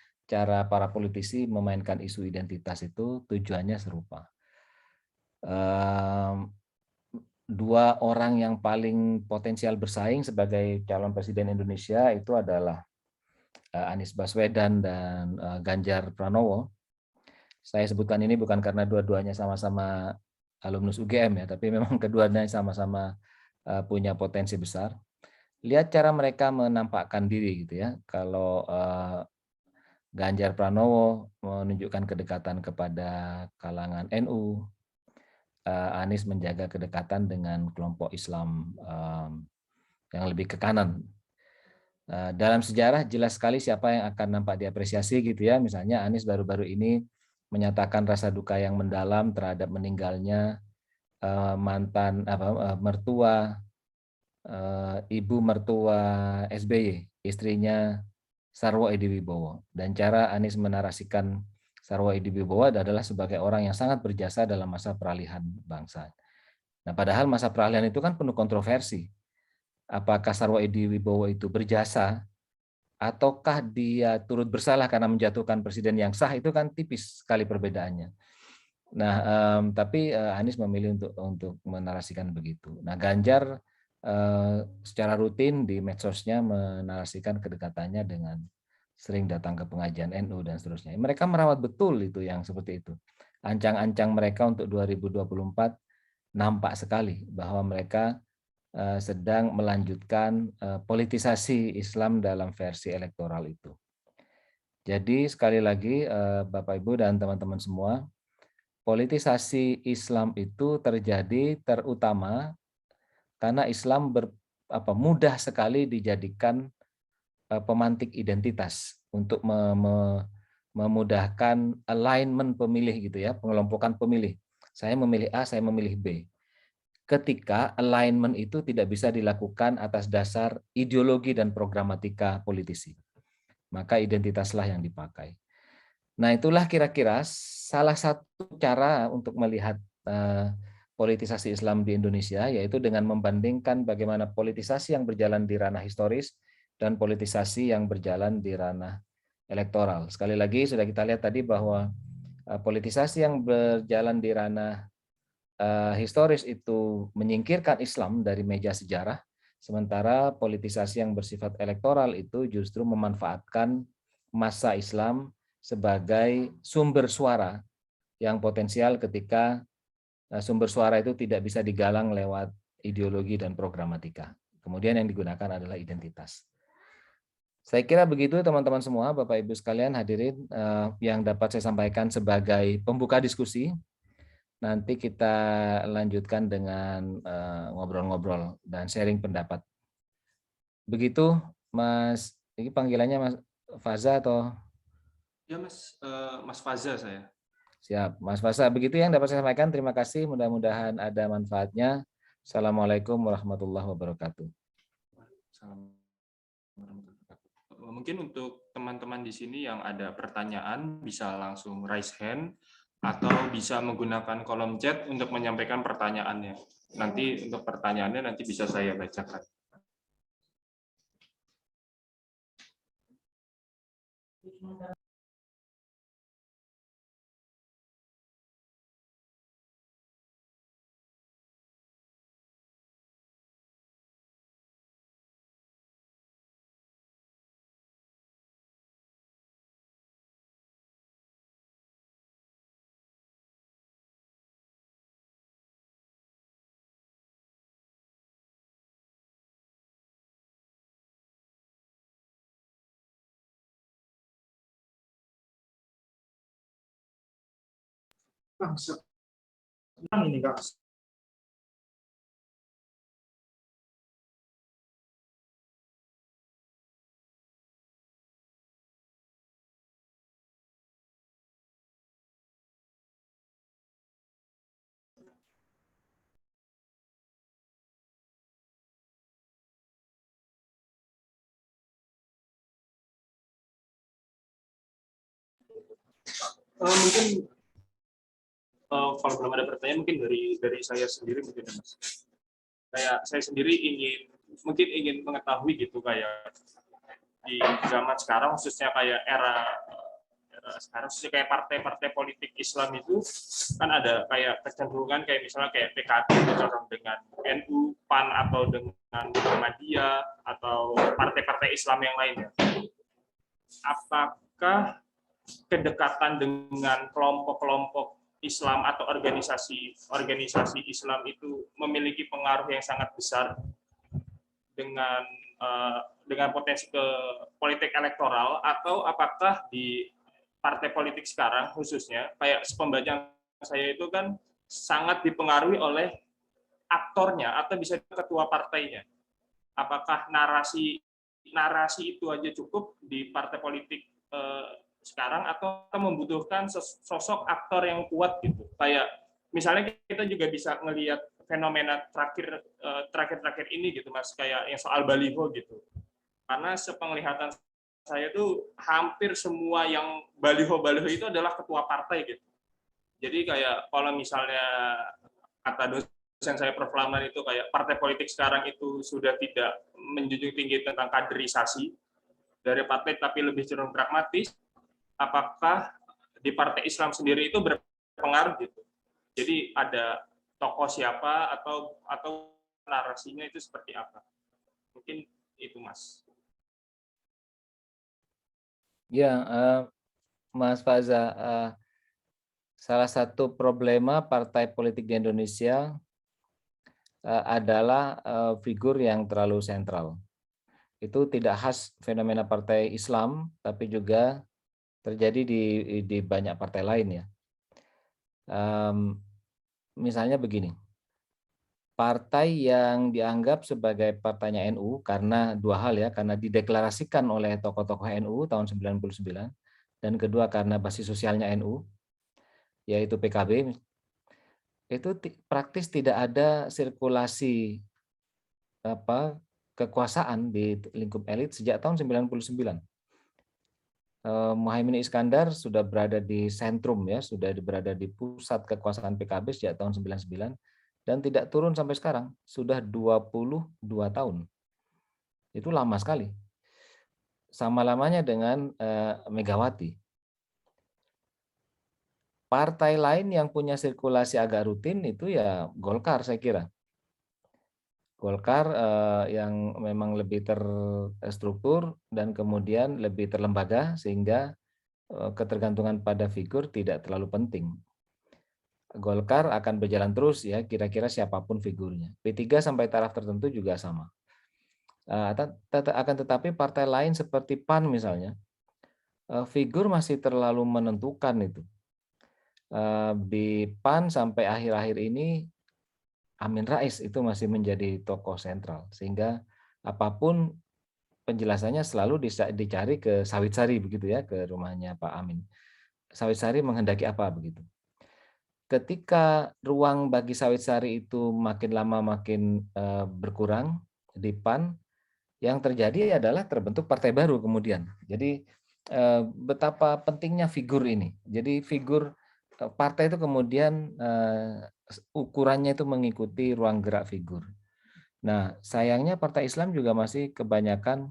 [SPEAKER 2] para politisi memainkan isu identitas itu tujuannya serupa. Dua orang yang paling potensial bersaing sebagai calon presiden Indonesia itu adalah Anies Baswedan dan Ganjar Pranowo. Saya sebutkan ini bukan karena dua-duanya sama-sama alumnus UGM ya, tapi memang keduanya sama-sama punya potensi besar. Lihat cara mereka menampakkan diri gitu ya. Kalau Ganjar Pranowo menunjukkan kedekatan kepada kalangan NU, Anies menjaga kedekatan dengan kelompok Islam yang lebih ke kanan. Dalam sejarah jelas sekali siapa yang akan nampak diapresiasi gitu ya. Misalnya Anies baru-baru ini menyatakan rasa duka yang mendalam terhadap meninggalnya mantan mertua ibu mertua SBY, istrinya Sarwo Edi Wibowo. Dan cara Anies menarasikan Sarwo Edi Wibowo adalah sebagai orang yang sangat berjasa dalam masa peralihan bangsa. Nah, padahal masa peralihan itu kan penuh kontroversi. Apakah Sarwo Edi Wibowo itu berjasa ataukah dia turut bersalah karena menjatuhkan presiden yang sah, itu kan tipis sekali perbedaannya. Nah, tapi Anies memilih untuk menarasikan begitu. Nah, Ganjar secara rutin di medsosnya menarasikan kedekatannya dengan sering datang ke pengajian NU dan seterusnya. Mereka merawat betul itu yang seperti itu. Ancang-ancang mereka untuk 2024 nampak sekali bahwa mereka sedang melanjutkan politisasi Islam dalam versi elektoral itu. Jadi sekali lagi Bapak Ibu dan teman-teman semua, politisasi Islam itu terjadi terutama karena Islam mudah sekali dijadikan pemantik identitas untuk memudahkan alignment pemilih gitu ya, pengelompokan pemilih. Saya memilih A, saya memilih B. Ketika alignment itu tidak bisa dilakukan atas dasar ideologi dan programatika politisi, maka identitaslah yang dipakai. Nah, itulah kira-kira salah satu cara untuk melihat politisasi Islam di Indonesia, yaitu dengan membandingkan bagaimana politisasi yang berjalan di ranah historis dan politisasi yang berjalan di ranah elektoral. Sekali lagi sudah kita lihat tadi bahwa politisasi yang berjalan di ranah historis itu menyingkirkan Islam dari meja sejarah, sementara politisasi yang bersifat elektoral itu justru memanfaatkan massa Islam sebagai sumber suara yang potensial ketika sumber suara itu tidak bisa digalang lewat ideologi dan programatika. Kemudian yang digunakan adalah identitas. Saya kira begitu teman-teman semua, Bapak Ibu sekalian hadirin yang dapat saya sampaikan sebagai pembuka diskusi. Nanti kita lanjutkan dengan ngobrol-ngobrol dan sharing pendapat. Begitu, Mas. Ini panggilannya Mas Faza atau?
[SPEAKER 1] Ya, Mas Faza saya.
[SPEAKER 2] Siap, Mas Faza. Begitu yang dapat saya sampaikan. Terima kasih. Mudah-mudahan ada manfaatnya. Assalamualaikum warahmatullahi wabarakatuh.
[SPEAKER 1] Mungkin untuk teman-teman di sini yang ada pertanyaan bisa langsung raise hand atau bisa menggunakan kolom chat untuk menyampaikan pertanyaannya. Nanti untuk pertanyaannya nanti bisa saya bacakan. Senang ini Kak. Mungkin kalau belum ada pertanyaan mungkin dari saya sendiri mungkin Mas. Kayak saya sendiri ingin mengetahui gitu kayak di zaman sekarang khususnya kayak era sekarang khususnya kayak partai-partai politik Islam itu kan ada kayak kecenderungan kayak misalnya kayak PKB bercorong dengan NU, PAN atau dengan Muhammadiyah atau partai-partai Islam yang lainnya. Apakah kedekatan dengan kelompok-kelompok Islam atau organisasi Islam itu memiliki pengaruh yang sangat besar dengan potensi ke politik elektoral, atau apakah di partai politik sekarang khususnya kayak pembacaan saya itu kan sangat dipengaruhi oleh aktornya atau bisa ketua partainya. Apakah narasi narasi itu aja cukup di partai politik sekarang, atau membutuhkan sosok aktor yang kuat gitu. Kayak misalnya kita juga bisa ngelihat fenomena terakhir ini gitu Mas, kayak yang soal baliho gitu. Karena sepenglihatan saya tuh hampir semua yang baliho-baliho itu adalah ketua partai gitu. Jadi kayak kalau misalnya kata dosen saya Prof. Laman itu kayak partai politik sekarang itu sudah tidak menjunjung tinggi tentang kaderisasi dari partai tapi lebih cenderung pragmatis, apakah di partai Islam sendiri itu berpengaruh gitu. Jadi ada tokoh siapa atau narasinya itu seperti apa. Mungkin itu Mas.
[SPEAKER 2] Ya, Mas Faza, salah satu problema partai politik di Indonesia adalah figur yang terlalu sentral. Itu tidak khas fenomena partai Islam, tapi juga terjadi di banyak partai lain ya. Misalnya begini, partai yang dianggap sebagai partainya NU karena dua hal ya, karena dideklarasikan oleh tokoh-tokoh NU tahun 99, dan kedua karena basis sosialnya NU, yaitu PKB, itu praktis tidak ada sirkulasi kekuasaan di lingkup elit sejak tahun 99. Muhaimin Iskandar sudah berada di sentrum ya, sudah berada di pusat kekuasaan PKB sejak tahun 99 dan tidak turun sampai sekarang, sudah 22 tahun. Itu lama sekali. Sama lamanya dengan Megawati. Partai lain yang punya sirkulasi agak rutin itu ya Golkar saya kira. Golkar yang memang lebih terstruktur dan kemudian lebih terlembaga sehingga ketergantungan pada figur tidak terlalu penting. Golkar akan berjalan terus ya, kira-kira siapapun figurnya. P3 sampai taraf tertentu juga sama. Akan tetapi partai lain seperti PAN misalnya, figur masih terlalu menentukan itu. Di PAN sampai akhir-akhir ini Amin Rais itu masih menjadi tokoh sentral, sehingga apapun penjelasannya selalu dicari ke Sawitsari begitu ya, ke rumahnya Pak Amin. Sawitsari menghendaki apa begitu. Ketika ruang bagi Sawitsari itu makin lama makin berkurang di PAN, yang terjadi adalah terbentuk partai baru kemudian. Jadi betapa pentingnya figur ini. Jadi figur partai itu kemudian ukurannya itu mengikuti ruang gerak figur. Nah, sayangnya partai Islam juga masih kebanyakan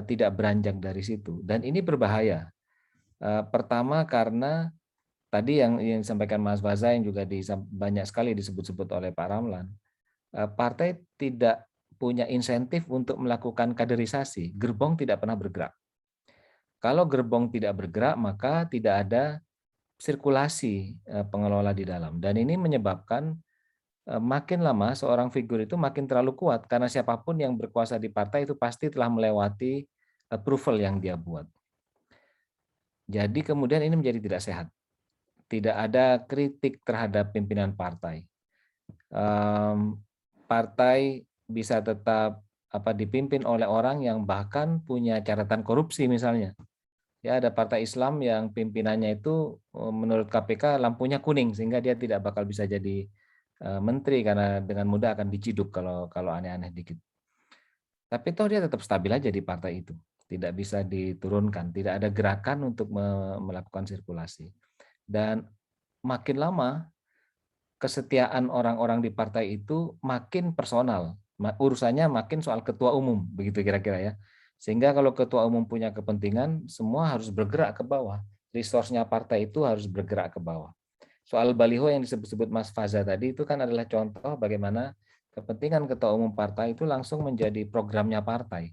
[SPEAKER 2] tidak beranjak dari situ. Dan ini berbahaya. Pertama karena tadi yang disampaikan Mas Faza yang juga banyak sekali disebut-sebut oleh Pak Ramlan, partai tidak punya insentif untuk melakukan kaderisasi. Gerbong tidak pernah bergerak. Kalau gerbong tidak bergerak, maka tidak ada sirkulasi pengelola di dalam. Dan ini menyebabkan makin lama seorang figur itu makin terlalu kuat, karena siapapun yang berkuasa di partai itu pasti telah melewati approval yang dia buat. Jadi kemudian ini menjadi tidak sehat. Tidak ada kritik terhadap pimpinan partai. Partai bisa tetap dipimpin oleh orang yang bahkan punya catatan korupsi misalnya. Ya, ada partai Islam yang pimpinannya itu menurut KPK lampunya kuning sehingga dia tidak bakal bisa jadi menteri karena dengan mudah akan diciduk kalau aneh-aneh dikit. Tapi toh dia tetap stabil aja di partai itu. Tidak bisa diturunkan, tidak ada gerakan untuk melakukan sirkulasi. Dan makin lama kesetiaan orang-orang di partai itu makin personal, urusannya makin soal ketua umum, begitu kira-kira ya. Sehingga kalau ketua umum punya kepentingan, semua harus bergerak ke bawah. Resource-nya partai itu harus bergerak ke bawah. Soal baliho yang disebut-sebut Mas Faza tadi itu kan adalah contoh bagaimana kepentingan ketua umum partai itu langsung menjadi programnya partai.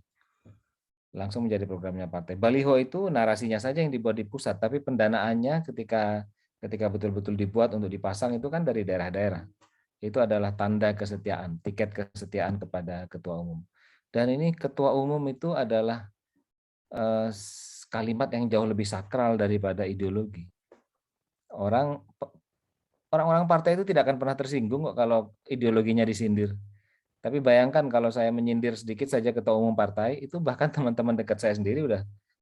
[SPEAKER 2] Langsung menjadi programnya partai. Baliho itu narasinya saja yang dibuat di pusat, tapi pendanaannya ketika betul-betul dibuat untuk dipasang itu kan dari daerah-daerah. Itu adalah tanda kesetiaan, tiket kesetiaan kepada ketua umum. Dan ini ketua umum itu adalah kalimat yang jauh lebih sakral daripada ideologi. Orang-orang partai itu tidak akan pernah tersinggung kok kalau ideologinya disindir. Tapi bayangkan kalau saya menyindir sedikit saja ketua umum partai, itu bahkan teman-teman dekat saya sendiri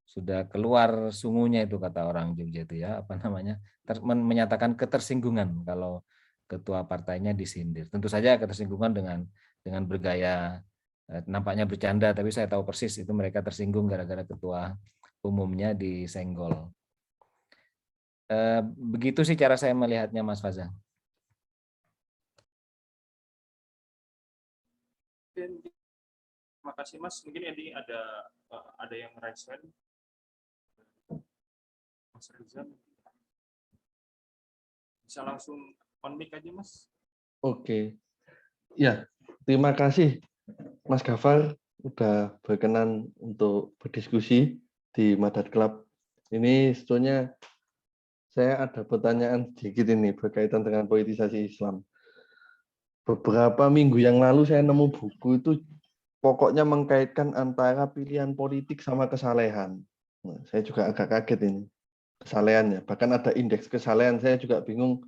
[SPEAKER 2] sudah keluar sungunya itu, kata orang Jogja itu ya, apa namanya, menyatakan ketersinggungan kalau ketua partainya disindir. Tentu saja ketersinggungan dengan bergaya nampaknya bercanda, tapi saya tahu persis itu mereka tersinggung gara-gara ketua umumnya disenggol. Begitu sih cara saya melihatnya, Mas Faza.
[SPEAKER 1] Terima kasih Mas. Mungkin ini ada yang raise hand. Mas Reza, bisa langsung on mic aja Mas.
[SPEAKER 3] Oke, ya terima kasih Mas Gafar udah berkenan untuk berdiskusi di Madat Club. Ini sebetulnya saya ada pertanyaan sedikit ini berkaitan dengan politisasi Islam. Beberapa minggu yang lalu saya nemu buku itu pokoknya mengkaitkan antara pilihan politik sama kesalehan. Nah, saya juga agak kaget ini kesalehannya. Bahkan ada indeks kesalehan, saya juga bingung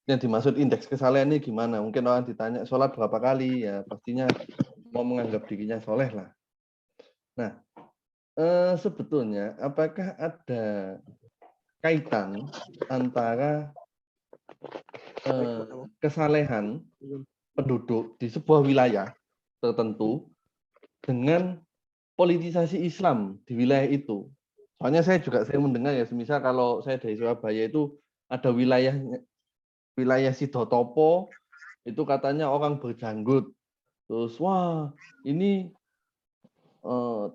[SPEAKER 3] yang dimaksud indeks kesalehan ini gimana. Mungkin orang ditanya sholat berapa kali, ya pastinya mau menganggap dirinya soleh lah. Nah, sebetulnya apakah ada kaitan antara kesalehan penduduk di sebuah wilayah tertentu dengan politisasi Islam di wilayah itu? Soalnya saya juga sering mendengar ya, semisal kalau saya dari Surabaya itu ada wilayah Sidotopo, itu katanya orang berjanggut. Terus, wah ini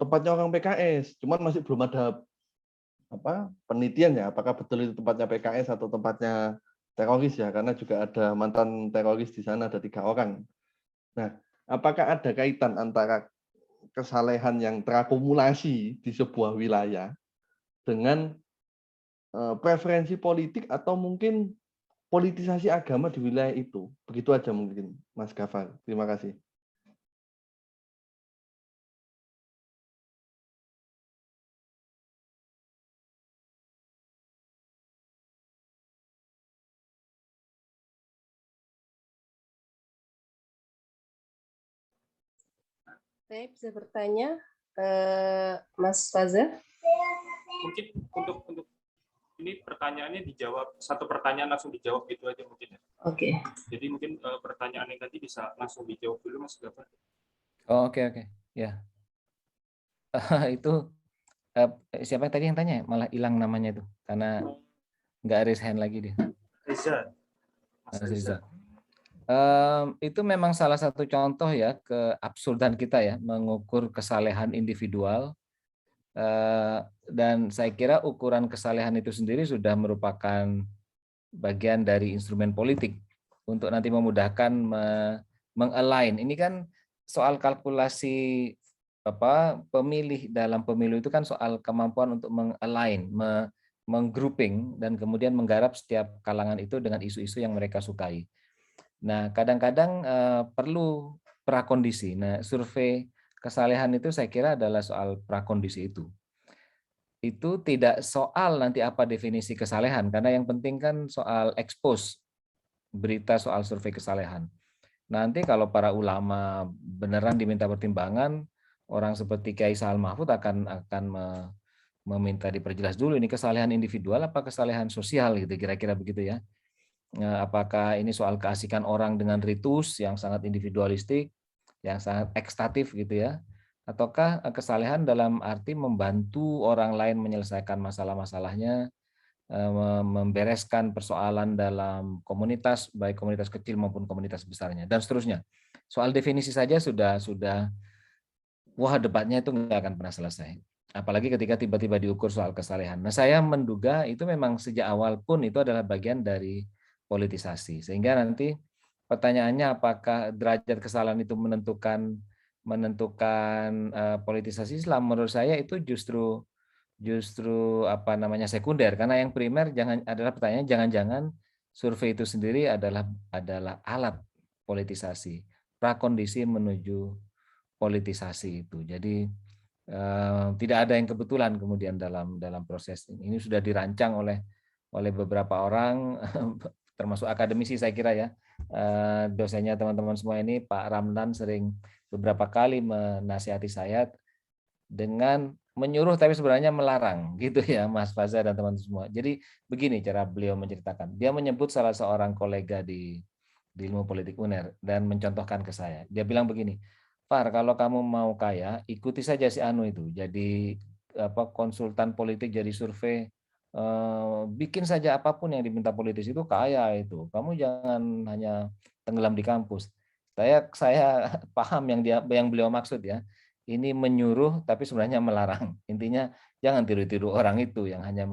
[SPEAKER 3] tempatnya orang PKS, cuman masih belum ada penelitian ya, apakah betul itu tempatnya PKS atau tempatnya teroris ya, karena juga ada mantan teroris di sana, ada 3 orang. Nah, apakah ada kaitan antara kesalehan yang terakumulasi di sebuah wilayah dengan preferensi politik atau mungkin politisasi agama di wilayah itu? Begitu aja mungkin, Mas Gafar. Terima kasih.
[SPEAKER 4] Saya bisa bertanya, Mas Faza?
[SPEAKER 1] Mungkin untuk ini pertanyaannya dijawab, satu pertanyaan langsung dijawab gitu aja mungkin ya.
[SPEAKER 4] Oke.
[SPEAKER 1] Jadi mungkin pertanyaan yang tadi bisa langsung dijawab dulu Mas Gafar.
[SPEAKER 2] Oh, oke. Ya. Itu siapa tadi yang tanya? Malah hilang namanya itu karena nggak raise hand lagi dia.
[SPEAKER 1] Reza. Mas Reza.
[SPEAKER 2] Itu memang salah satu contoh ya keabsurdan kita ya mengukur kesalehan individual, dan saya kira ukuran kesalehan itu sendiri sudah merupakan bagian dari instrumen politik untuk nanti memudahkan mengalign. Ini kan soal kalkulasi pemilih dalam pemilu itu kan soal kemampuan untuk mengalign, menggrouping dan kemudian menggarap setiap kalangan itu dengan isu-isu yang mereka sukai. Nah, kadang-kadang perlu prakondisi. Nah, survei kesalehan itu saya kira adalah soal prakondisi itu. Itu tidak soal nanti apa definisi kesalehan, karena yang penting kan soal expose berita soal survei kesalehan. Nanti kalau para ulama beneran diminta pertimbangan, orang seperti Kiai Sa'al Mahfud akan meminta diperjelas dulu ini kesalehan individual apa kesalehan sosial gitu, kira-kira begitu ya. Apakah ini soal keasikan orang dengan ritus yang sangat individualistik, yang sangat ekstatif gitu ya, ataukah kesalehan dalam arti membantu orang lain menyelesaikan masalah-masalahnya, membereskan persoalan dalam komunitas, baik komunitas kecil maupun komunitas besarnya, dan seterusnya. Soal definisi saja sudah wah debatnya itu nggak akan pernah selesai. Apalagi ketika tiba-tiba diukur soal kesalehan. Nah, saya menduga itu memang sejak awal pun itu adalah bagian dari politisasi, sehingga nanti pertanyaannya apakah derajat kesalahan itu menentukan politisasi Islam. Menurut saya itu justru sekunder, karena yang primer adalah pertanyaan jangan-jangan survei itu sendiri adalah alat politisasi, prakondisi menuju politisasi itu. Jadi tidak ada yang kebetulan kemudian dalam proses ini. Ini sudah dirancang oleh beberapa orang termasuk akademisi saya kira ya, dosennya teman-teman semua ini, Pak Ramlan sering beberapa kali menasihati saya dengan menyuruh tapi sebenarnya melarang gitu ya Mas Faza dan teman-teman semua. Jadi begini cara beliau menceritakan. Dia menyebut salah seorang kolega di ilmu politik UNER dan mencontohkan ke saya. Dia bilang begini, Far, kalau kamu mau kaya, ikuti saja si Anu itu. Jadi konsultan politik, jadi survei, bikin saja apapun yang diminta politis itu kaya itu. Kamu jangan hanya tenggelam di kampus. Saya paham yang beliau maksud ya. Ini menyuruh tapi sebenarnya melarang. Intinya jangan tiru-tiru orang itu yang hanya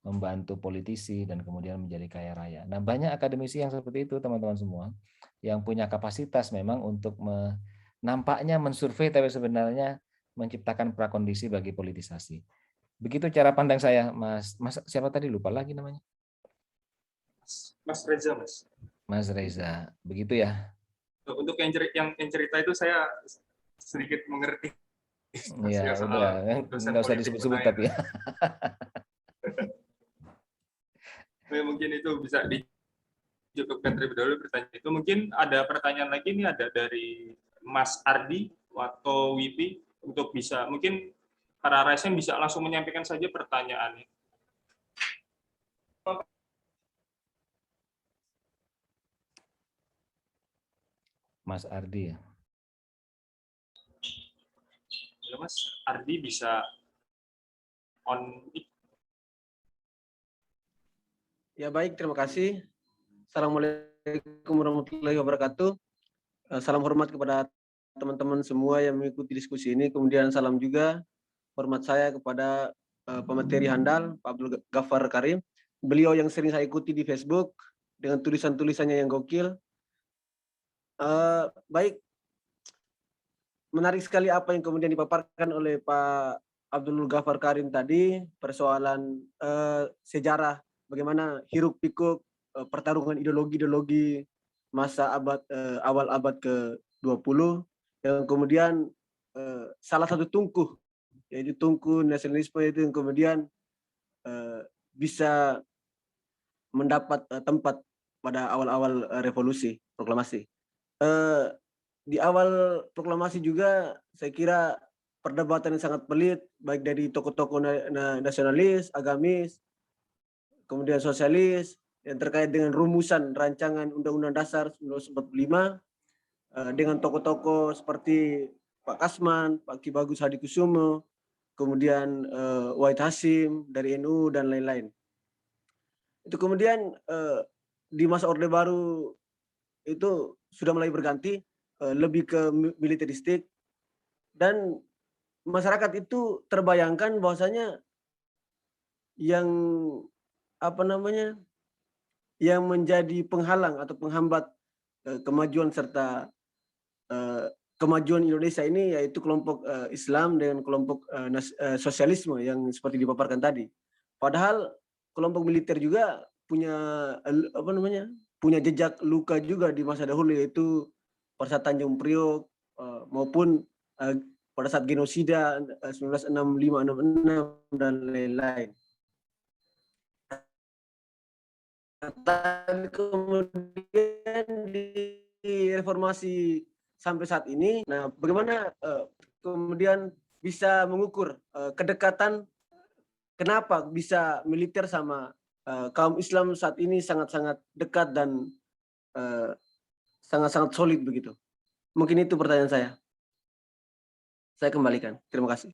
[SPEAKER 2] membantu politisi dan kemudian menjadi kaya raya. Nah, banyak akademisi yang seperti itu teman-teman semua, yang punya kapasitas memang untuk nampaknya mensurvei tapi sebenarnya menciptakan prakondisi bagi politisasi. Begitu cara pandang saya, Mas siapa tadi lupa lagi namanya?
[SPEAKER 1] Mas Reza, Mas.
[SPEAKER 2] Mas Reza. Begitu ya.
[SPEAKER 1] Untuk yang cerita itu saya sedikit mengerti.
[SPEAKER 2] Ya, udah, nggak usah disebut-sebut tapi ya.
[SPEAKER 1] Mungkin itu bisa dicukupkan terlebih dahulu pertanyaan itu. Mungkin ada pertanyaan lagi nih, ada dari Mas Ardi atau Wipi, untuk bisa mungkin para raisen bisa langsung menyampaikan saja pertanyaannya.
[SPEAKER 2] Mas Ardi ya.
[SPEAKER 1] Ya, Mas Ardi bisa on.
[SPEAKER 5] Ya baik, terima kasih. Assalamualaikum warahmatullahi wabarakatuh. Salam hormat kepada teman-teman semua yang mengikuti diskusi ini. Kemudian salam juga hormat saya kepada pemateri handal, Pak Abdul Ghaffar Karim. Beliau yang sering saya ikuti di Facebook dengan tulisan-tulisannya yang gokil. Baik, menarik sekali apa yang kemudian dipaparkan oleh Pak Abdul Ghaffar Karim tadi, persoalan sejarah bagaimana hiruk pikuk pertarungan ideologi masa awal abad ke-20 yang kemudian salah satu tungku, yaitu tungku nasionalisme itu yang kemudian bisa mendapat tempat pada awal-awal revolusi proklamasi. Di awal proklamasi juga saya kira perdebatan yang sangat pelit, baik dari tokoh-tokoh nasionalis, agamis, kemudian sosialis, yang terkait dengan rumusan rancangan Undang-Undang Dasar 1945, dengan tokoh-tokoh seperti Pak Kasman, Pak Ki Bagus Hadikusumo, kemudian Wahid Hasim dari NU, dan lain-lain. Itu kemudian di masa Orde Baru itu sudah mulai berganti, lebih ke militeristik, dan masyarakat itu terbayangkan bahwasanya yang yang menjadi penghalang atau penghambat kemajuan serta kemajuan Indonesia ini yaitu kelompok Islam dengan kelompok sosialisme yang seperti dipaparkan tadi. Padahal kelompok militer juga punya punya jejak luka juga di masa dahulu, yaitu pada saat Tanjung Priok maupun pada saat genosida 1965-66 dan lain-lain. Tapi kemudian di reformasi sampai saat ini, nah bagaimana kemudian bisa mengukur kedekatan, kenapa bisa militer sama kaum Islam saat ini sangat-sangat dekat dan sangat-sangat solid begitu. Mungkin itu pertanyaan saya. Saya kembalikan. Terima kasih.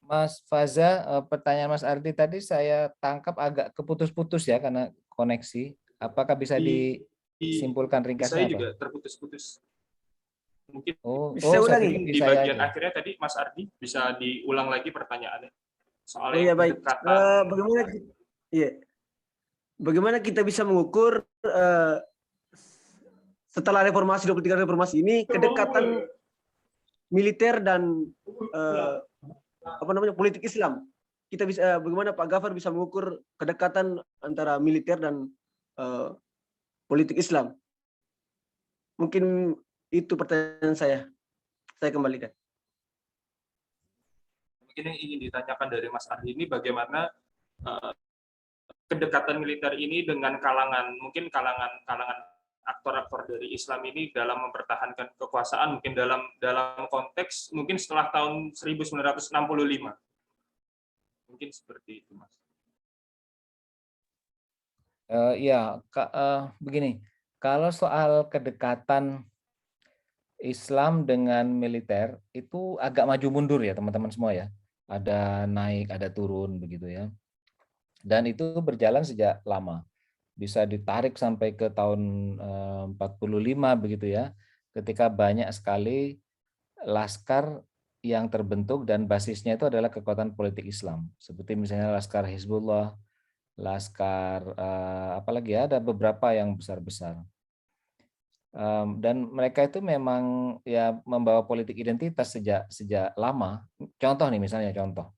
[SPEAKER 2] Mas Faza, pertanyaan Mas Ardi tadi saya tangkap agak keputus-putus ya karena koneksi. Apakah bisa disimpulkan ringkasnya?
[SPEAKER 1] Saya juga terputus-putus. Mungkin
[SPEAKER 5] bisa ulangi
[SPEAKER 1] di bagian akhirnya tadi Mas Ardi bisa diulang lagi pertanyaannya. Soal
[SPEAKER 5] ya baik. Bagaimana kita bisa mengukur setelah reformasi 23 reformasi ini kedekatan militer dan politik Islam? Kita bisa bagaimana Pak Ghaffar bisa mengukur kedekatan antara militer dan politik Islam? Mungkin itu pertanyaan saya. Saya kembalikan.
[SPEAKER 1] mungkin yang ingin ditanyakan dari Mas Ardi ini bagaimana kedekatan militer ini dengan mungkin kalangan aktor-aktor dari Islam ini dalam mempertahankan kekuasaan, mungkin dalam konteks mungkin setelah tahun 1965. Mungkin seperti itu, Mas.
[SPEAKER 2] Ya, begini, kalau soal kedekatan Islam dengan militer itu agak maju mundur ya teman-teman semua ya. Ada naik, ada turun begitu ya. Dan itu berjalan sejak lama. Bisa ditarik sampai ke tahun 45 begitu ya. Ketika banyak sekali laskar yang terbentuk dan basisnya itu adalah kekuatan politik Islam. Seperti misalnya Laskar Hizbullah, Laskar apalagi ya, ada beberapa yang besar-besar. Dan mereka itu memang ya membawa politik identitas sejak lama. Contoh nih misalnya contoh.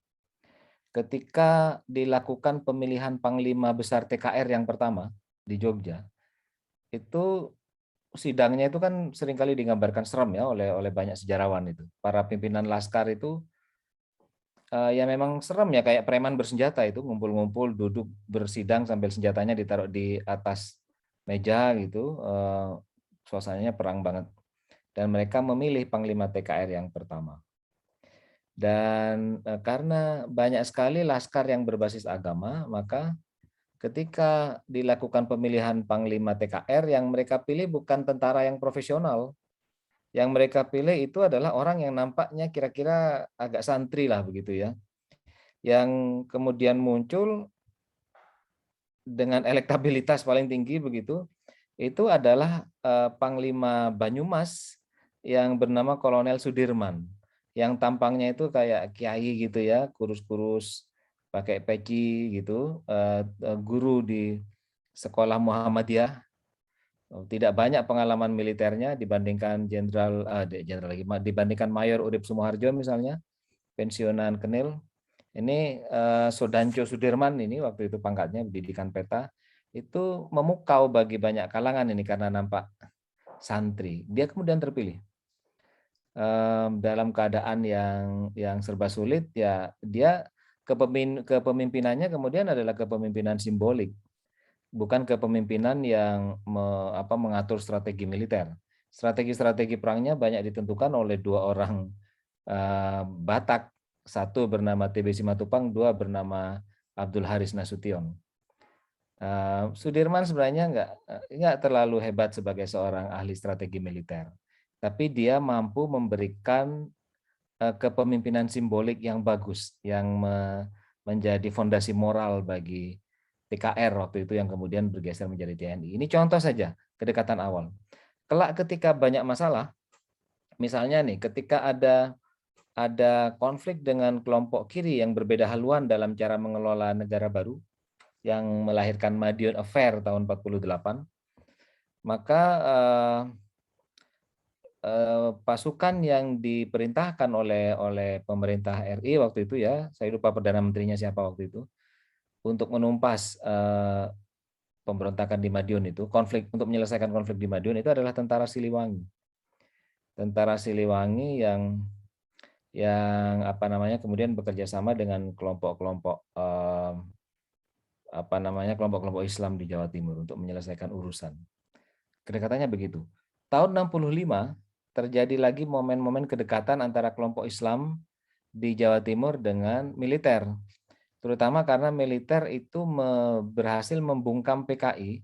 [SPEAKER 2] Ketika dilakukan pemilihan Panglima Besar TKR yang pertama di Jogja, itu sidangnya itu kan seringkali digambarkan serem ya oleh banyak sejarawan itu. Para pimpinan laskar itu ya memang serem ya, kayak preman bersenjata itu ngumpul-ngumpul duduk bersidang sambil senjatanya ditaruh di atas meja gitu, suasananya perang banget. Dan mereka memilih Panglima TKR yang pertama. Dan karena banyak sekali laskar yang berbasis agama, maka ketika dilakukan pemilihan Panglima TKR, yang mereka pilih bukan tentara yang profesional. Yang mereka pilih itu adalah orang yang nampaknya kira-kira agak santri lah begitu ya. Yang kemudian muncul dengan elektabilitas paling tinggi begitu, itu adalah Panglima Banyumas yang bernama Kolonel Sudirman. Yang tampangnya itu kayak kiai gitu ya, kurus-kurus, pakai peci gitu, guru di sekolah Muhammadiyah. Tidak banyak pengalaman militernya dibandingkan dibandingkan Mayor Urip Sumoharjo misalnya, pensiunan Kenil. Ini Sodanco Sudirman ini waktu itu pangkatnya pendidikan peta, itu memukau bagi banyak kalangan ini karena nampak santri. Dia kemudian terpilih dalam keadaan yang serba sulit ya. Dia kepemimpinannya kemudian adalah kepemimpinan simbolik, bukan kepemimpinan yang mengatur strategi militer. Strategi-strategi perangnya banyak ditentukan oleh dua orang Batak, satu bernama TB Simatupang, dua bernama Abdul Haris Nasution. Sudirman sebenarnya nggak terlalu hebat sebagai seorang ahli strategi militer, tapi dia mampu memberikan kepemimpinan simbolik yang bagus, yang menjadi fondasi moral bagi TKR waktu itu yang kemudian bergeser menjadi TNI. Ini contoh saja kedekatan awal. Kelak ketika banyak masalah, misalnya nih ketika ada konflik dengan kelompok kiri yang berbeda haluan dalam cara mengelola negara baru yang melahirkan Madiun Affair tahun 48, maka pasukan yang diperintahkan oleh pemerintah RI waktu itu ya, saya lupa Perdana Menterinya siapa waktu itu, untuk menumpas pemberontakan di Madiun itu, untuk menyelesaikan konflik di Madiun itu adalah tentara Siliwangi. Tentara Siliwangi yang kemudian bekerja sama dengan kelompok-kelompok kelompok-kelompok Islam di Jawa Timur untuk menyelesaikan urusan. Kedekatannya begitu. Tahun 65 terjadi lagi momen-momen kedekatan antara kelompok Islam di Jawa Timur dengan militer. Terutama karena militer itu berhasil membungkam PKI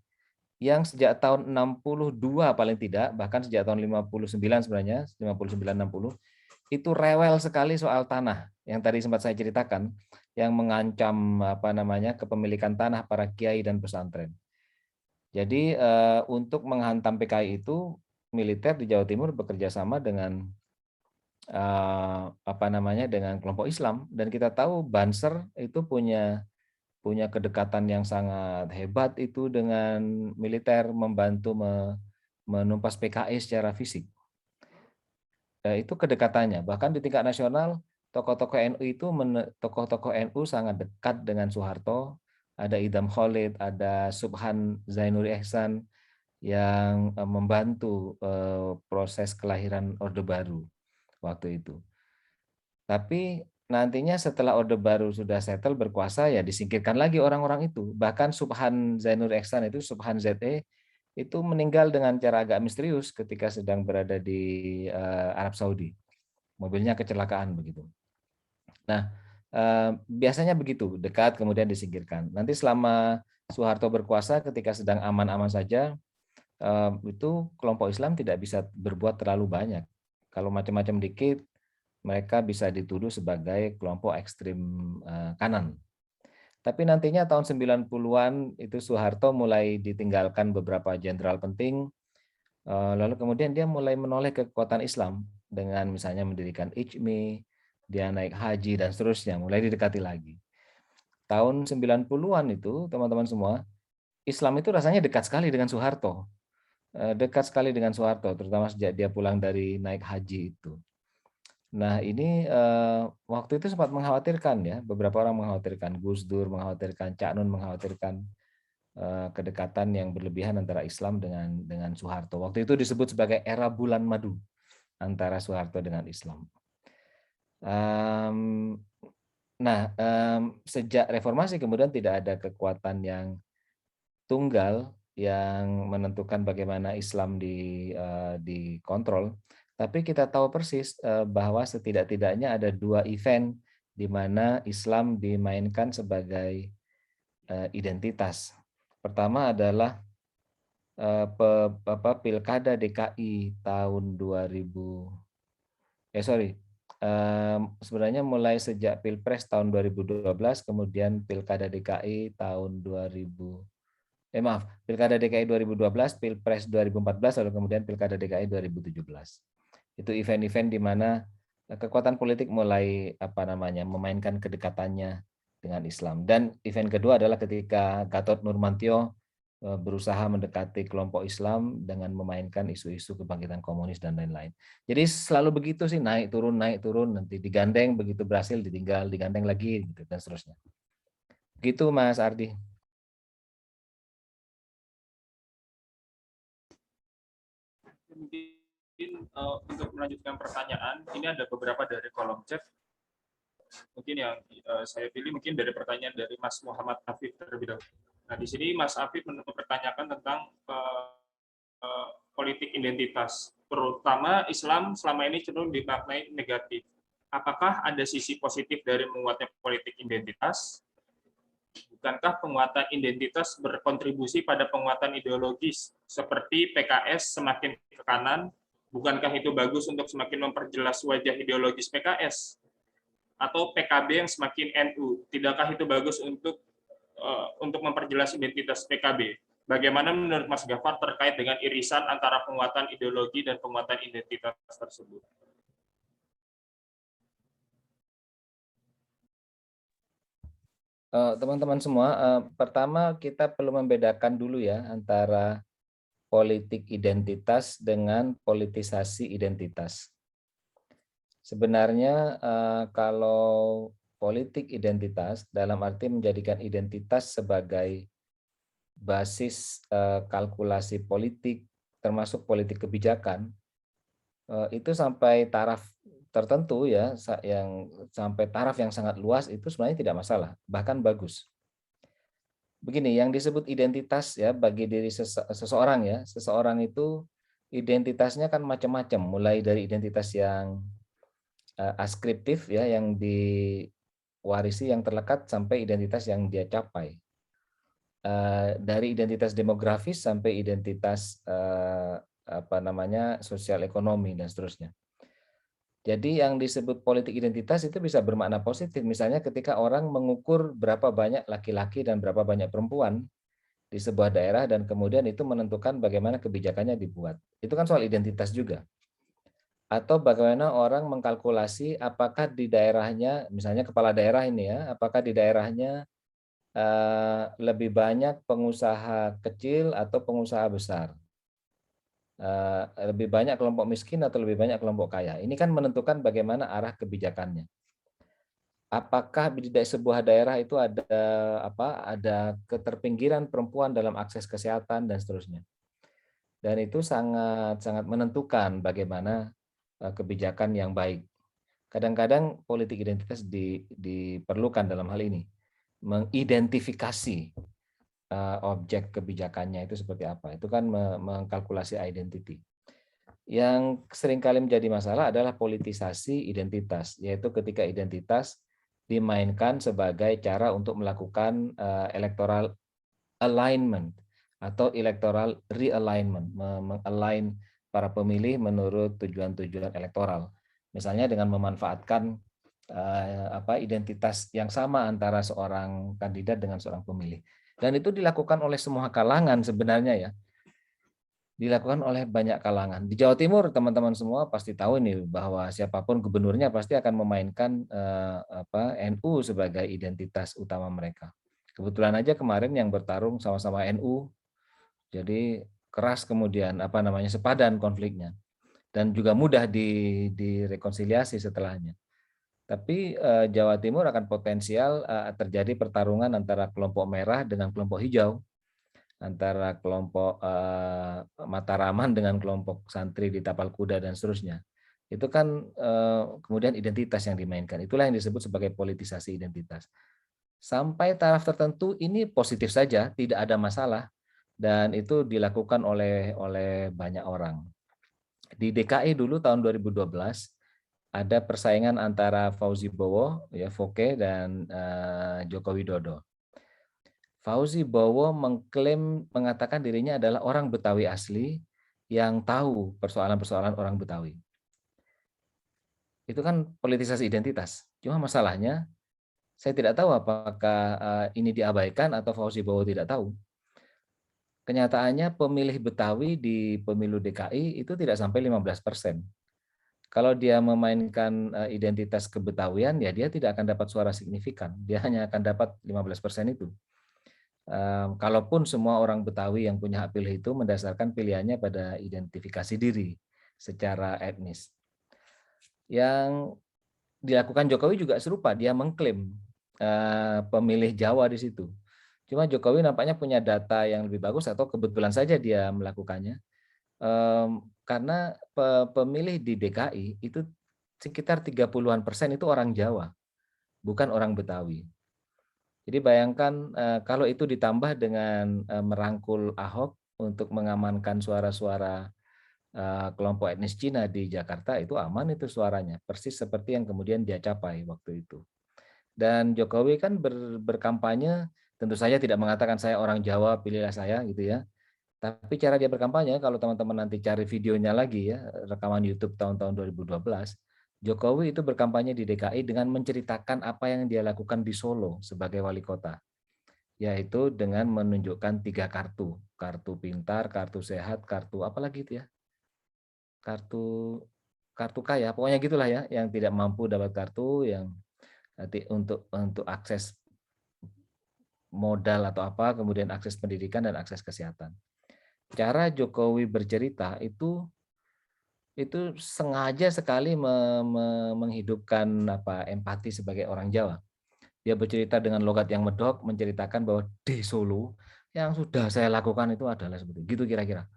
[SPEAKER 2] yang sejak tahun 62 paling tidak, bahkan sejak tahun 59 sebenarnya, 59-60, itu rewel sekali soal tanah yang tadi sempat saya ceritakan, yang mengancam kepemilikan tanah para kiai dan pesantren. Jadi untuk menghantam PKI itu militer di Jawa Timur bekerja sama dengan dengan kelompok Islam, dan kita tahu Banser itu punya kedekatan yang sangat hebat itu dengan militer, membantu menumpas PKI secara fisik. Itu kedekatannya. Bahkan di tingkat nasional tokoh-tokoh NU sangat dekat dengan Soeharto. Ada Idham Khalid, ada Subhan Zainuri Ihsan yang membantu proses kelahiran Orde Baru waktu itu. Tapi nantinya setelah Orde Baru sudah settle berkuasa, ya disingkirkan lagi orang-orang itu. Bahkan Subhan Zainur Ihsan itu, Subhan ZE, itu meninggal dengan cara agak misterius ketika sedang berada di Arab Saudi. Mobilnya kecelakaan begitu. Nah, biasanya begitu, dekat kemudian disingkirkan. Nanti selama Soeharto berkuasa ketika sedang aman-aman saja, itu kelompok Islam tidak bisa berbuat terlalu banyak. Kalau macam-macam dikit, mereka bisa dituduh sebagai kelompok ekstrim kanan. Tapi nantinya tahun 90-an itu Soeharto mulai ditinggalkan beberapa jenderal penting, lalu kemudian dia mulai menoleh ke kekuatan Islam dengan misalnya mendirikan IJMI, dia naik haji dan seterusnya, mulai didekati lagi. Tahun 90-an itu teman-teman semua, Islam itu rasanya dekat sekali dengan Soeharto. Dekat sekali dengan Soeharto, terutama sejak dia pulang dari naik haji itu. Nah ini waktu itu sempat mengkhawatirkan ya, beberapa orang mengkhawatirkan, Gus Dur mengkhawatirkan, Cak Nun mengkhawatirkan kedekatan yang berlebihan antara Islam dengan Soeharto. Waktu itu disebut sebagai era bulan madu antara Soeharto dengan Islam. Sejak reformasi kemudian tidak ada kekuatan yang tunggal yang menentukan bagaimana Islam dikontrol, tapi kita tahu persis bahwa setidak-tidaknya ada 2 event di mana Islam dimainkan sebagai identitas. Pertama adalah Pilkada DKI tahun 2000. Sebenarnya mulai sejak Pilpres tahun 2012, kemudian Pilkada DKI tahun 2000. Pilkada DKI 2012, Pilpres 2014, lalu kemudian Pilkada DKI 2017. Itu event-event di mana kekuatan politik mulai memainkan kedekatannya dengan Islam. Dan event kedua adalah ketika Gatot Nurmantio berusaha mendekati kelompok Islam dengan memainkan isu-isu kebangkitan komunis dan lain-lain. Jadi selalu begitu sih, naik turun, nanti digandeng, begitu berhasil ditinggal, digandeng lagi, gitu, dan seterusnya. Begitu Mas Ardi.
[SPEAKER 1] Mungkin untuk melanjutkan pertanyaan, ini ada beberapa dari kolom chat. Mungkin yang saya pilih mungkin dari pertanyaan dari Mas Muhammad Afif terlebih dahulu. Nah, di sini Mas Afif mempertanyakan tentang politik identitas, terutama Islam selama ini cenderung dimaknai negatif. Apakah ada sisi positif dari menguatnya politik identitas? Bukankah penguatan identitas berkontribusi pada penguatan ideologis seperti PKS semakin ke kanan? Bukankah itu bagus untuk semakin memperjelas wajah ideologis PKS? Atau PKB yang semakin NU? Tidakkah itu bagus untuk memperjelas identitas PKB? Bagaimana menurut Mas Ghaffar terkait dengan irisan antara penguatan ideologi dan penguatan identitas tersebut?
[SPEAKER 2] Teman-teman semua, pertama kita perlu membedakan dulu ya antara politik identitas dengan politisasi identitas. Sebenarnya kalau politik identitas dalam arti menjadikan identitas sebagai basis kalkulasi politik, termasuk politik kebijakan, itu sampai taraf tertentu ya, yang sampai taraf yang sangat luas itu sebenarnya tidak masalah, bahkan bagus. Begini, yang disebut identitas ya bagi diri seseorang ya, seseorang itu identitasnya kan macam-macam, mulai dari identitas yang askriptif ya, yang diwarisi, yang terlekat, sampai identitas yang dia capai. Dari identitas demografis sampai identitas sosial ekonomi dan seterusnya. Jadi yang disebut politik identitas itu bisa bermakna positif, misalnya ketika orang mengukur berapa banyak laki-laki dan berapa banyak perempuan di sebuah daerah dan kemudian itu menentukan bagaimana kebijakannya dibuat. Itu kan soal identitas juga. Atau bagaimana orang mengkalkulasi apakah di daerahnya, misalnya kepala daerah ini ya, apakah di daerahnya lebih banyak pengusaha kecil atau pengusaha besar, lebih banyak kelompok miskin atau lebih banyak kelompok kaya. Ini kan menentukan bagaimana arah kebijakannya. Apakah di sebuah daerah itu ada keterpinggiran perempuan dalam akses kesehatan dan seterusnya. Dan itu sangat menentukan bagaimana kebijakan yang baik. Kadang-kadang politik identitas diperlukan dalam hal ini, mengidentifikasi objek kebijakannya itu seperti apa. Itu kan mengkalkulasi identity. Yang seringkali menjadi masalah adalah politisasi identitas, yaitu ketika identitas dimainkan sebagai cara untuk melakukan electoral alignment atau electoral realignment, mengalign para pemilih menurut tujuan-tujuan elektoral. Misalnya dengan memanfaatkan identitas yang sama antara seorang kandidat dengan seorang pemilih. Dan itu dilakukan oleh semua kalangan sebenarnya ya. Dilakukan oleh banyak kalangan. Di Jawa Timur teman-teman semua pasti tahu nih bahwa siapapun gubernurnya pasti akan memainkan NU sebagai identitas utama mereka. Kebetulan aja kemarin yang bertarung sama-sama NU, jadi keras kemudian sepadan konfliknya dan juga mudah direkonsiliasi setelahnya. Tapi Jawa Timur akan potensial terjadi pertarungan antara kelompok merah dengan kelompok hijau, antara kelompok Mataraman dengan kelompok santri di Tapal Kuda dan seterusnya. Itu kan kemudian identitas yang dimainkan. Itulah yang disebut sebagai politisasi identitas. Sampai taraf tertentu ini positif saja, tidak ada masalah, dan itu dilakukan oleh banyak orang. Di DKI dulu tahun 2012 ada persaingan antara Fauzi Bowo, ya Foke, dan Joko Widodo. Fauzi Bowo mengatakan dirinya adalah orang Betawi asli yang tahu persoalan-persoalan orang Betawi. Itu kan politisasi identitas. Cuma masalahnya, saya tidak tahu apakah ini diabaikan atau Fauzi Bowo tidak tahu. Kenyataannya pemilih Betawi di pemilu DKI itu tidak sampai 15%. Kalau dia memainkan identitas kebetawian, ya dia tidak akan dapat suara signifikan. Dia hanya akan dapat 15% itu. Kalaupun semua orang Betawi yang punya hak pilih itu mendasarkan pilihannya pada identifikasi diri secara etnis. Yang dilakukan Jokowi juga serupa, dia mengklaim pemilih Jawa di situ. Cuma Jokowi nampaknya punya data yang lebih bagus atau kebetulan saja dia melakukannya. Karena pemilih di DKI itu sekitar 30-an% itu orang Jawa, bukan orang Betawi. Jadi bayangkan kalau itu ditambah dengan merangkul Ahok untuk mengamankan suara-suara kelompok etnis Cina di Jakarta, itu aman itu suaranya, persis seperti yang kemudian dia capai waktu itu. Dan Jokowi kan berkampanye tentu saja tidak mengatakan saya orang Jawa, pilihlah saya gitu ya. Tapi cara dia berkampanye, kalau teman-teman nanti cari videonya lagi ya, rekaman YouTube tahun-tahun 2012, Jokowi itu berkampanye di DKI dengan menceritakan apa yang dia lakukan di Solo sebagai wali kota, yaitu dengan menunjukkan 3 kartu, kartu pintar, kartu sehat, kartu apa lagi itu ya, kartu kaya, pokoknya gitulah ya, yang tidak mampu dapat kartu, yang nanti untuk akses modal atau apa, kemudian akses pendidikan dan akses kesehatan. Cara Jokowi bercerita itu sengaja sekali menghidupkan empati sebagai orang Jawa. Dia bercerita dengan logat yang medok, menceritakan bahwa di Solo yang sudah saya lakukan itu adalah seperti itu kira-kira.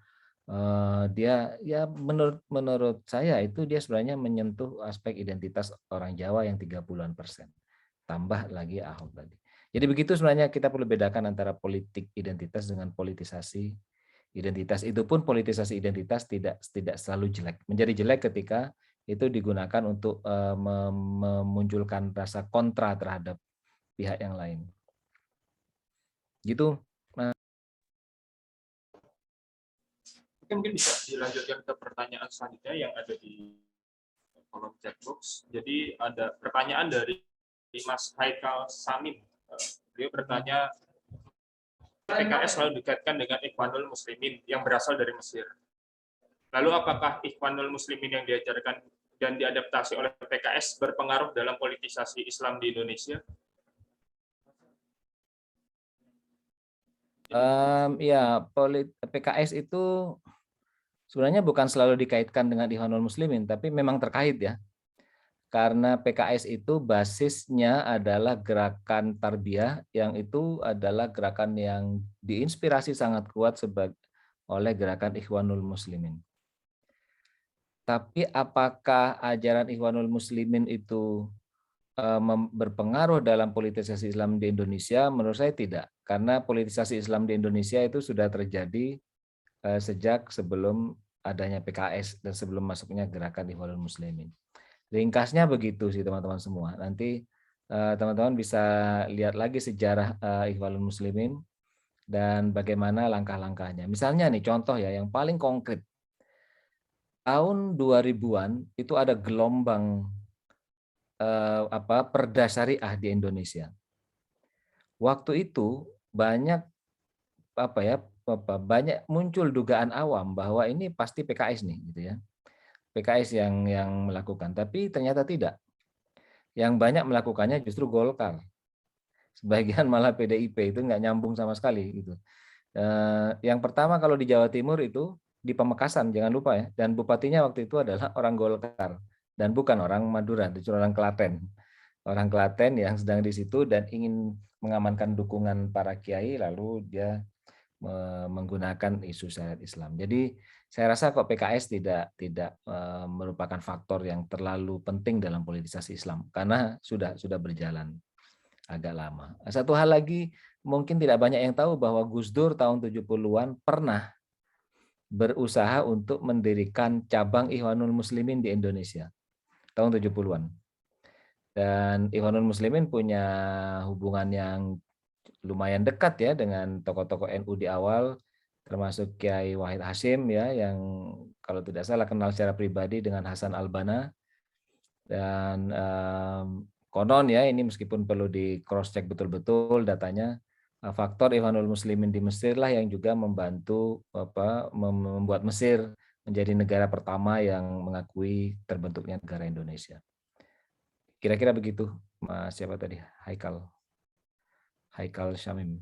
[SPEAKER 2] Dia ya menurut saya itu dia sebenarnya menyentuh aspek identitas orang Jawa yang 30-an%. Tambah lagi Ahok tadi. Jadi begitu sebenarnya kita perlu bedakan antara politik identitas dengan politisasi identitas. Itu pun politisasi identitas tidak selalu jelek. Menjadi jelek ketika itu digunakan untuk memunculkan rasa kontra terhadap pihak yang lain. Gitu.
[SPEAKER 1] Mungkin bisa dilanjutkan ke pertanyaan selanjutnya yang ada di kolom chat box. Jadi ada pertanyaan dari Mas Haikal Samim. Beliau bertanya, PKS selalu dikaitkan dengan Ikhwanul Muslimin yang berasal dari Mesir. Lalu apakah Ikhwanul Muslimin yang diajarkan dan diadaptasi oleh PKS berpengaruh dalam politisasi Islam di Indonesia?
[SPEAKER 2] PKS itu sebenarnya bukan selalu dikaitkan dengan Ikhwanul Muslimin, tapi memang terkait ya. Karena PKS itu basisnya adalah gerakan tarbiyah, yang itu adalah gerakan yang diinspirasi sangat kuat oleh gerakan Ikhwanul Muslimin. Tapi apakah ajaran Ikhwanul Muslimin itu berpengaruh dalam politisasi Islam di Indonesia? Menurut saya tidak, karena politisasi Islam di Indonesia itu sudah terjadi sejak sebelum adanya PKS dan sebelum masuknya gerakan Ikhwanul Muslimin. Ringkasnya begitu sih teman-teman semua. Nanti teman-teman bisa lihat lagi sejarah Ikhwanul Muslimin dan bagaimana langkah-langkahnya. Misalnya nih contoh ya yang paling konkret. Tahun 2000-an itu ada gelombang perda syariah di Indonesia. Waktu itu banyak banyak muncul dugaan awam bahwa ini pasti PKS nih gitu ya. PKS yang melakukan, tapi ternyata tidak. Yang banyak melakukannya justru Golkar. Sebagian malah PDIP, itu nggak nyambung sama sekali gitu. Yang pertama kalau di Jawa Timur itu di Pamekasan, jangan lupa ya, dan bupatinya waktu itu adalah orang Golkar dan bukan orang Madura, itu orang Klaten. Orang Klaten yang sedang di situ dan ingin mengamankan dukungan para kiai, lalu dia menggunakan isu syariat Islam. Jadi saya rasa kok PKS tidak merupakan faktor yang terlalu penting dalam politisasi Islam karena sudah berjalan agak lama. Satu hal lagi mungkin tidak banyak yang tahu bahwa Gus Dur tahun 70-an pernah berusaha untuk mendirikan cabang Ikhwanul Muslimin di Indonesia tahun 70-an. Dan Ikhwanul Muslimin punya hubungan yang lumayan dekat ya dengan tokoh-tokoh NU di awal, termasuk Kiai Wahid Hasyim ya yang kalau tidak salah kenal secara pribadi dengan Hasan Albana. Dan konon ya ini meskipun perlu di cross check betul-betul datanya, faktor Ikhwanul Muslimin di Mesir lah yang juga membantu membuat Mesir menjadi negara pertama yang mengakui terbentuknya negara Indonesia. Kira-kira begitu, Mas siapa tadi? Haikal Syamim.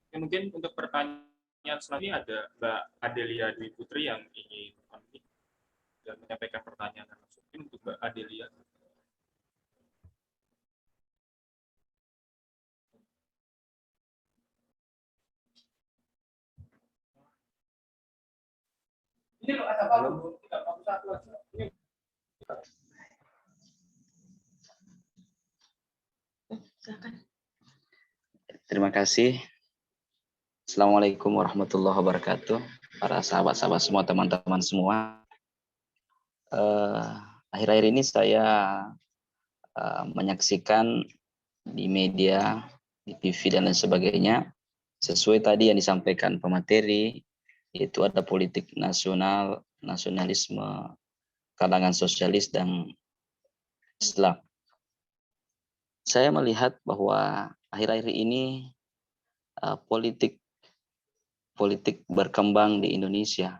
[SPEAKER 1] Ya, mungkin untuk pertanyaan selanjutnya ada Mbak Adelia Dwi Putri yang ingin dan menyampaikan pertanyaan langsung. Untuk Mbak Adelia. Ini loh ada Halo.
[SPEAKER 6] Terima kasih. Assalamualaikum warahmatullahi wabarakatuh. Para sahabat-sahabat semua, teman-teman semua. Akhir-akhir ini saya menyaksikan di media, di TV dan lain sebagainya, sesuai tadi yang disampaikan pemateri, yaitu ada politik nasional, nasionalisme, kalangan sosialis dan Islam. Saya melihat bahwa akhir-akhir ini politik berkembang di Indonesia.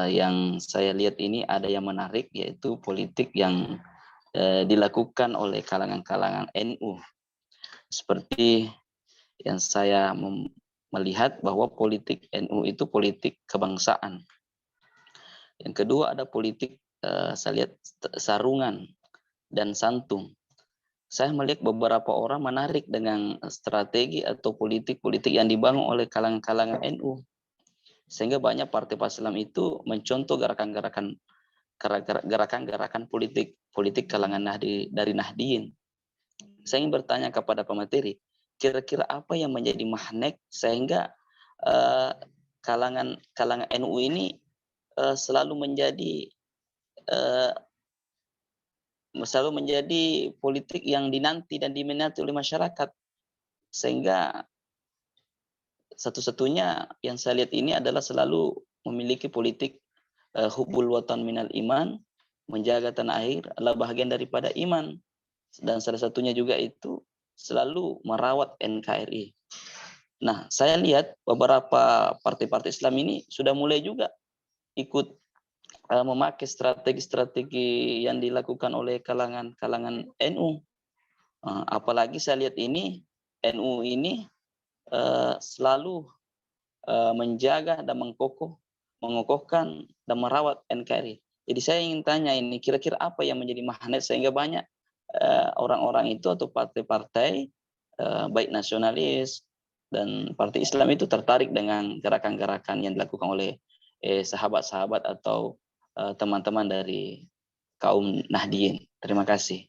[SPEAKER 6] Yang saya lihat ini ada yang menarik, yaitu politik yang dilakukan oleh kalangan-kalangan NU. Seperti yang saya melihat bahwa politik NU itu politik kebangsaan. Yang kedua ada politik saya lihat sarungan dan santung. Saya melihat beberapa orang menarik dengan strategi atau politik-politik yang dibangun oleh kalangan-kalangan NU. Sehingga banyak partai Islam itu mencontoh gerakan-gerakan politik kalangan dari Nahdien. Saya ingin bertanya kepada pemateri, kira-kira apa yang menjadi magnet sehingga kalangan NU ini selalu menjadi politik yang dinanti dan diminati oleh masyarakat, sehingga satu-satunya yang saya lihat ini adalah selalu memiliki politik hubbul watan minal iman, menjaga tanah air adalah bahagian daripada iman, dan salah satunya juga itu selalu merawat NKRI. Nah, saya lihat beberapa partai-partai Islam ini sudah mulai juga ikut memakai strategi-strategi yang dilakukan oleh kalangan NU. Apalagi saya lihat ini NU ini selalu menjaga dan mengokohkan dan merawat NKRI. Jadi saya ingin tanya ini, kira-kira apa yang menjadi magnet sehingga banyak orang-orang itu atau partai-partai baik nasionalis dan partai Islam itu tertarik dengan gerakan-gerakan yang dilakukan oleh sahabat-sahabat atau teman-teman dari kaum Nahdien. Terima kasih.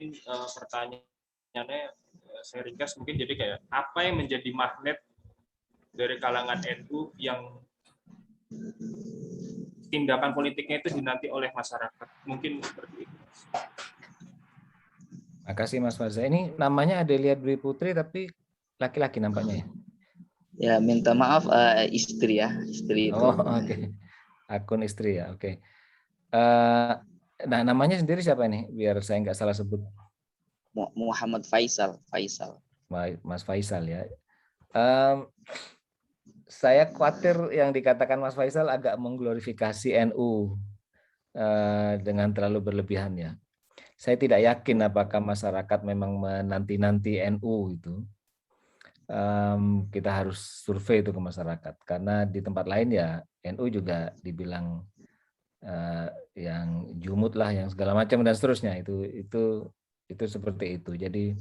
[SPEAKER 1] Mungkin pertanyaannya saya ringkas mungkin jadi kayak apa yang menjadi magnet dari kalangan NU yang tindakan politiknya itu dinanti oleh masyarakat, mungkin seperti itu.
[SPEAKER 2] Makasih Mas Faza. Ini namanya Adelia Dwi Putri tapi laki-laki nampaknya ya?
[SPEAKER 6] Ya, minta maaf istri ya, istri itu.
[SPEAKER 2] Oh, oke. Akun istri ya, oke. Nah, namanya sendiri siapa nih? Biar saya nggak salah sebut.
[SPEAKER 6] Muhammad Faisal.
[SPEAKER 2] Mas Faisal ya. Saya khawatir yang dikatakan Mas Faisal agak mengglorifikasi NU dengan terlalu berlebihan ya. Saya tidak yakin apakah masyarakat memang menanti-nanti NU itu. Kita harus survei itu ke masyarakat karena di tempat lain ya NU juga dibilang yang jumut lah, yang segala macam dan seterusnya itu seperti itu. Jadi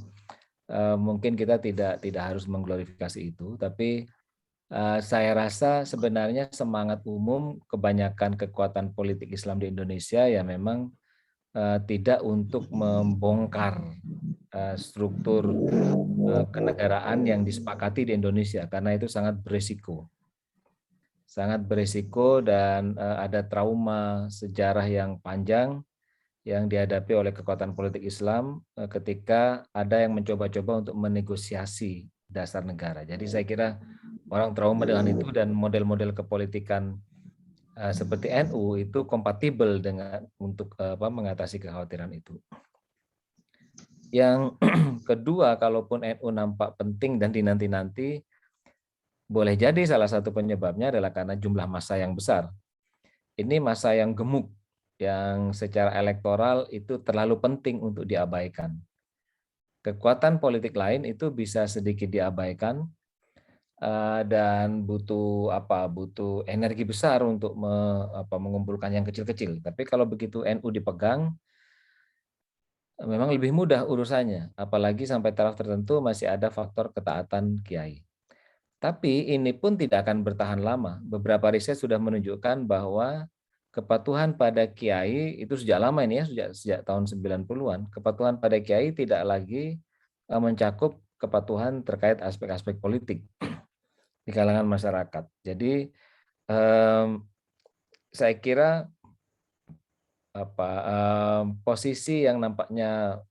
[SPEAKER 2] mungkin kita tidak harus mengglorifikasi itu, tapi saya rasa sebenarnya semangat umum kebanyakan kekuatan politik Islam di Indonesia ya memang tidak untuk membongkar struktur kenegaraan yang disepakati di Indonesia karena itu sangat berisiko dan ada trauma sejarah yang panjang yang dihadapi oleh kekuatan politik Islam ketika ada yang mencoba-coba untuk menegosiasi dasar negara. Jadi saya kira orang trauma dengan itu dan model-model kepolitikan seperti NU itu kompatibel dengan untuk mengatasi kekhawatiran itu. Yang kedua, kalaupun NU nampak penting dan dinanti-nanti, boleh jadi salah satu penyebabnya adalah karena jumlah massa yang besar. Ini massa yang gemuk, yang secara elektoral itu terlalu penting untuk diabaikan. Kekuatan politik lain itu bisa sedikit diabaikan dan butuh energi besar untuk mengumpulkan yang kecil-kecil. Tapi kalau begitu NU dipegang, memang lebih mudah urusannya, apalagi sampai taraf tertentu masih ada faktor ketaatan kiai. Tapi ini pun tidak akan bertahan lama. Beberapa riset sudah menunjukkan bahwa kepatuhan pada kiai itu sejak lama ini ya, sejak tahun 90-an, kepatuhan pada kiai tidak lagi mencakup kepatuhan terkait aspek-aspek politik di kalangan masyarakat. Jadi saya kira posisi yang nampaknya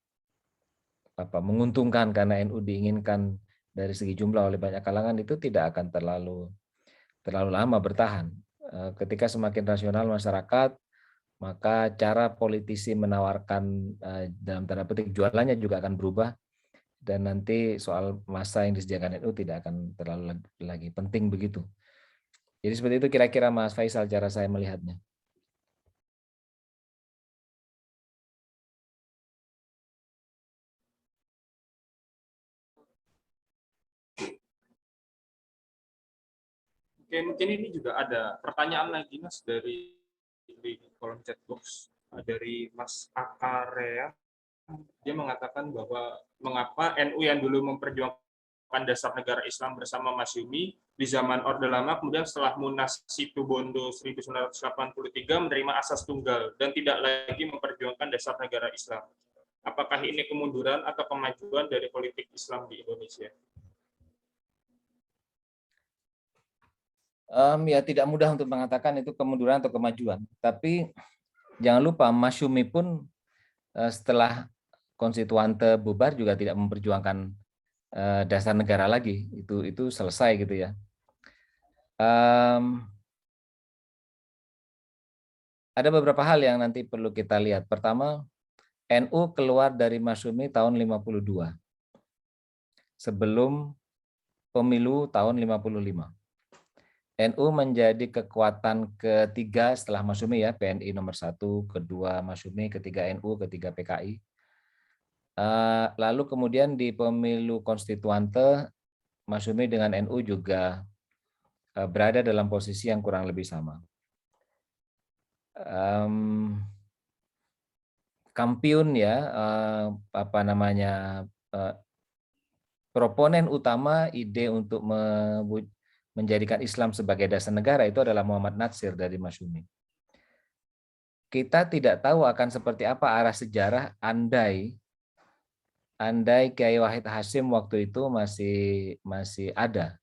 [SPEAKER 2] menguntungkan karena NU diinginkan dari segi jumlah oleh banyak kalangan itu tidak akan terlalu lama bertahan. Ketika semakin rasional masyarakat, maka cara politisi menawarkan dalam tanda petik jualannya juga akan berubah dan nanti soal masa yang disediakan NU tidak akan terlalu lagi penting begitu. Jadi seperti itu kira-kira Mas Faisal cara saya melihatnya.
[SPEAKER 1] Oke, mungkin ini juga ada pertanyaan lagi Mas dari kolom chat box dari Mas Akarea. Dia mengatakan bahwa mengapa NU yang dulu memperjuangkan dasar negara Islam bersama Mas Yumi di zaman Orde Lama kemudian setelah Munas Situbondo 1983 menerima asas tunggal dan tidak lagi memperjuangkan dasar negara Islam. Apakah ini kemunduran atau kemajuan dari politik Islam di Indonesia?
[SPEAKER 2] Ya tidak mudah untuk mengatakan itu kemunduran atau kemajuan. Tapi jangan lupa Mas Yumi pun setelah konstituante bubar juga tidak memperjuangkan dasar negara lagi. Itu selesai gitu ya. Ada beberapa hal yang nanti perlu kita lihat. Pertama, NU keluar dari Masyumi tahun 52. Sebelum pemilu tahun 55. NU menjadi kekuatan ketiga setelah Masyumi ya, PNI nomor 1, kedua Masyumi, ketiga NU, ketiga PKI. Lalu kemudian di pemilu konstituante, Masyumi dengan NU juga berada dalam posisi yang kurang lebih sama. Kampiun ya, proponen utama ide untuk menjadikan Islam sebagai dasar negara itu adalah Muhammad Natsir dari Masyumi. Kita tidak tahu akan seperti apa arah sejarah andai Kiai Wahid Hasyim waktu itu masih ada.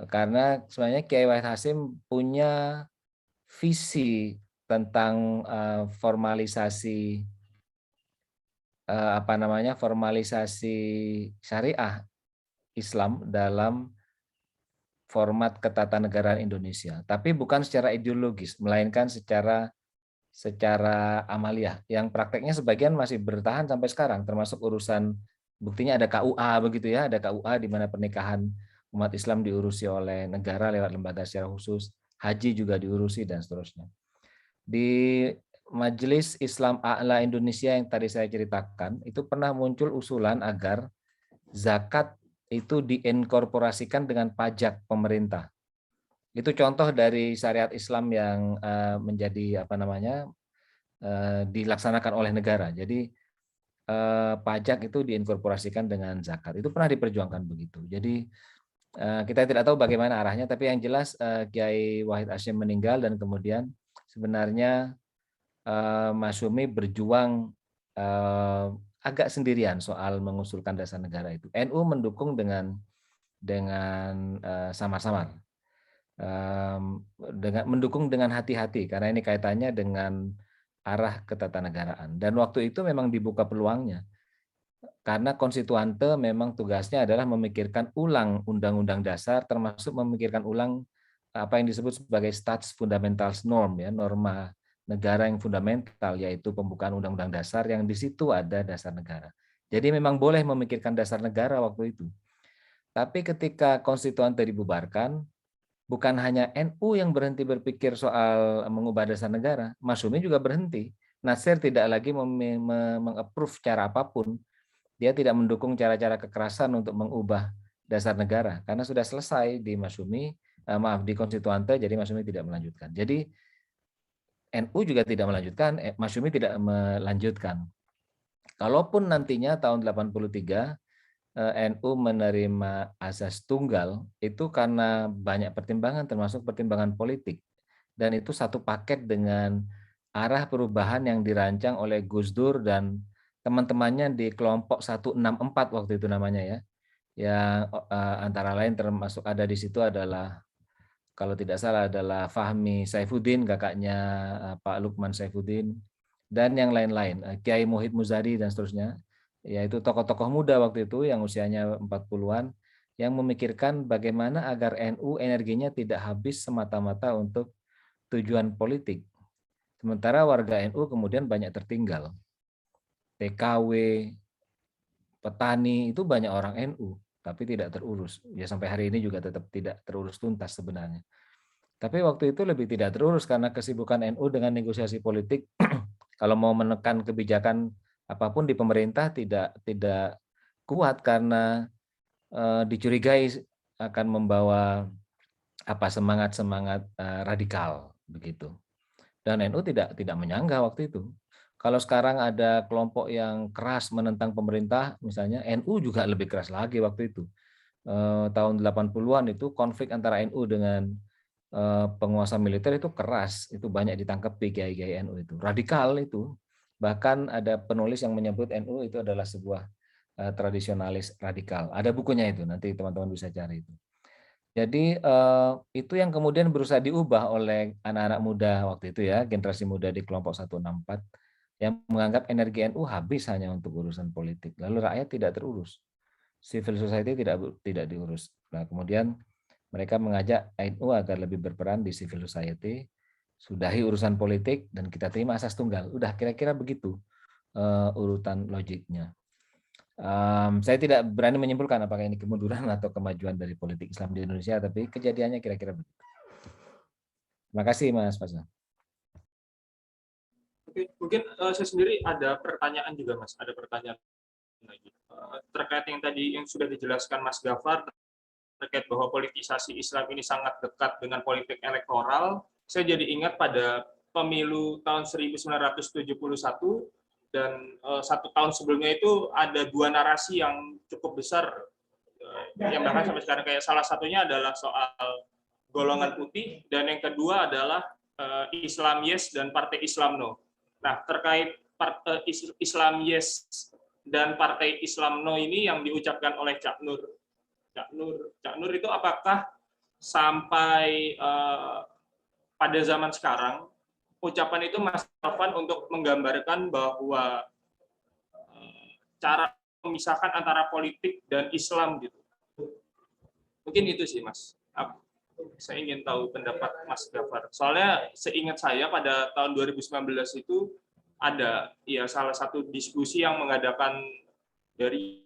[SPEAKER 2] Karena sebenarnya Kiai Wahid Hasyim punya visi tentang formalisasi formalisasi syariah Islam dalam format ketatanegaraan Indonesia, tapi bukan secara ideologis, melainkan secara amaliah. Yang prakteknya sebagian masih bertahan sampai sekarang, termasuk urusan buktinya ada KUA begitu ya, ada KUA di mana pernikahan umat Islam diurusi oleh negara lewat lembaga secara khusus, haji juga diurusi dan seterusnya. Di Majelis Islam A'la Indonesia yang tadi saya ceritakan, itu pernah muncul usulan agar zakat itu diinkorporasikan dengan pajak pemerintah. Itu contoh dari syariat Islam yang menjadi dilaksanakan oleh negara. Jadi pajak itu diinkorporasikan dengan zakat. Itu pernah diperjuangkan begitu. Jadi kita tidak tahu bagaimana arahnya, tapi yang jelas Kiai Wahid Hasyim meninggal dan kemudian sebenarnya Masyumi berjuang agak sendirian soal mengusulkan dasar negara itu. NU mendukung dengan samar-samar, mendukung dengan hati-hati karena ini kaitannya dengan arah ketatanegaraan. Dan waktu itu memang dibuka peluangnya karena konstituante memang tugasnya adalah memikirkan ulang undang-undang dasar, termasuk memikirkan ulang apa yang disebut sebagai Stats Fundamentals Norm, ya, norma negara yang fundamental, yaitu pembukaan undang-undang dasar yang di situ ada dasar negara. Jadi memang boleh memikirkan dasar negara waktu itu. Tapi ketika konstituante dibubarkan, bukan hanya NU yang berhenti berpikir soal mengubah dasar negara, Masyumi juga berhenti. Natsir tidak lagi meng-approve cara apapun. Dia tidak mendukung cara-cara kekerasan untuk mengubah dasar negara karena sudah selesai di Masyumi, di konstituante, jadi Masyumi tidak melanjutkan. Jadi NU juga tidak melanjutkan, Masyumi tidak melanjutkan. Kalaupun nantinya tahun 83 NU menerima azas tunggal, itu karena banyak pertimbangan termasuk pertimbangan politik. Dan itu satu paket dengan arah perubahan yang dirancang oleh Gus Dur dan teman-temannya di kelompok 164 waktu itu namanya ya. Yang antara lain termasuk ada di situ adalah, kalau tidak salah adalah Fahmi Saifuddin, kakaknya Pak Lukman Saifuddin, dan yang lain-lain, Kiai Muhid Muzadi dan seterusnya, yaitu tokoh-tokoh muda waktu itu yang usianya 40-an, yang memikirkan bagaimana agar NU energinya tidak habis semata-mata untuk tujuan politik. Sementara warga NU kemudian banyak tertinggal. TKW, petani, itu banyak orang NU. Tapi tidak terurus. Ya sampai hari ini juga tetap tidak terurus tuntas sebenarnya. Tapi waktu itu lebih tidak terurus karena kesibukan NU dengan negosiasi politik. Kalau mau menekan kebijakan apapun di pemerintah tidak kuat karena dicurigai akan membawa semangat radikal begitu. Dan NU tidak menyangga waktu itu. Kalau sekarang ada kelompok yang keras menentang pemerintah, misalnya NU juga lebih keras lagi waktu itu. Tahun 80-an itu konflik antara NU dengan penguasa militer itu keras, itu banyak ditangkapi kiai-kiai NU itu. Radikal itu. Bahkan ada penulis yang menyebut NU itu adalah sebuah tradisionalis radikal. Ada bukunya itu, nanti teman-teman bisa cari itu. Jadi itu yang kemudian berusaha diubah oleh anak-anak muda waktu itu ya, generasi muda di kelompok 164. Yang menganggap energi NU habis hanya untuk urusan politik. Lalu rakyat tidak terurus. Civil society tidak diurus. Nah, kemudian mereka mengajak NU agar lebih berperan di civil society, sudahi urusan politik, dan kita terima asas tunggal. Udah kira-kira begitu urutan logiknya. Saya tidak berani menyimpulkan apakah ini kemunduran atau kemajuan dari politik Islam di Indonesia, tapi kejadiannya kira-kira begitu. Terima kasih Mas Fazal.
[SPEAKER 1] Oke, mungkin saya sendiri ada pertanyaan juga, Mas. Ada pertanyaan lagi terkait yang tadi yang sudah dijelaskan Mas Gafar terkait bahwa politisasi Islam ini sangat dekat dengan politik elektoral. Saya jadi ingat pada pemilu tahun 1971 dan 1 tahun sebelumnya itu ada 2 narasi yang cukup besar yang bahkan sampai sekarang kayak salah satunya adalah soal golongan putih, dan yang kedua adalah Islam Yes dan Partai Islam No. Nah, terkait Islam Yes dan Partai Islam No ini yang diucapkan oleh Cak Nur. Cak Nur itu apakah sampai pada zaman sekarang ucapan itu masih relevan untuk menggambarkan bahwa cara memisahkan antara politik dan Islam gitu? Mungkin itu sih, Mas. Saya ingin tahu pendapat Mas Gafar. Soalnya seingat saya pada tahun 2019 itu ada ya salah satu diskusi yang mengadakan dari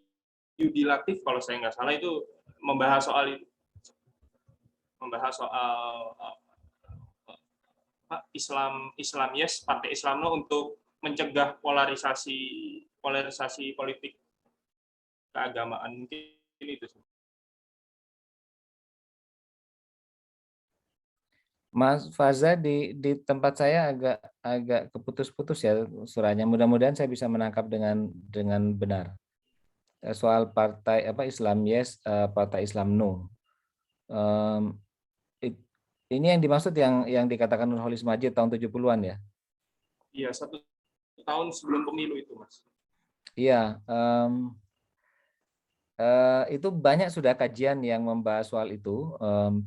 [SPEAKER 1] Yudi Latif kalau saya nggak salah, itu membahas soal Islam Yes, Partai Islam No untuk mencegah polarisasi politik keagamaan. Mungkin itu sih.
[SPEAKER 2] Mas Faza, di tempat saya agak keputus-putus ya suaranya. Mudah-mudahan saya bisa menangkap dengan benar. Soal partai Islam Yes, Partai Islam No. Ini yang dimaksud yang dikatakan Nurholis Majid tahun 70-an ya?
[SPEAKER 1] Iya, 1 tahun sebelum pemilu itu, Mas.
[SPEAKER 2] Iya, itu banyak sudah kajian yang membahas soal itu,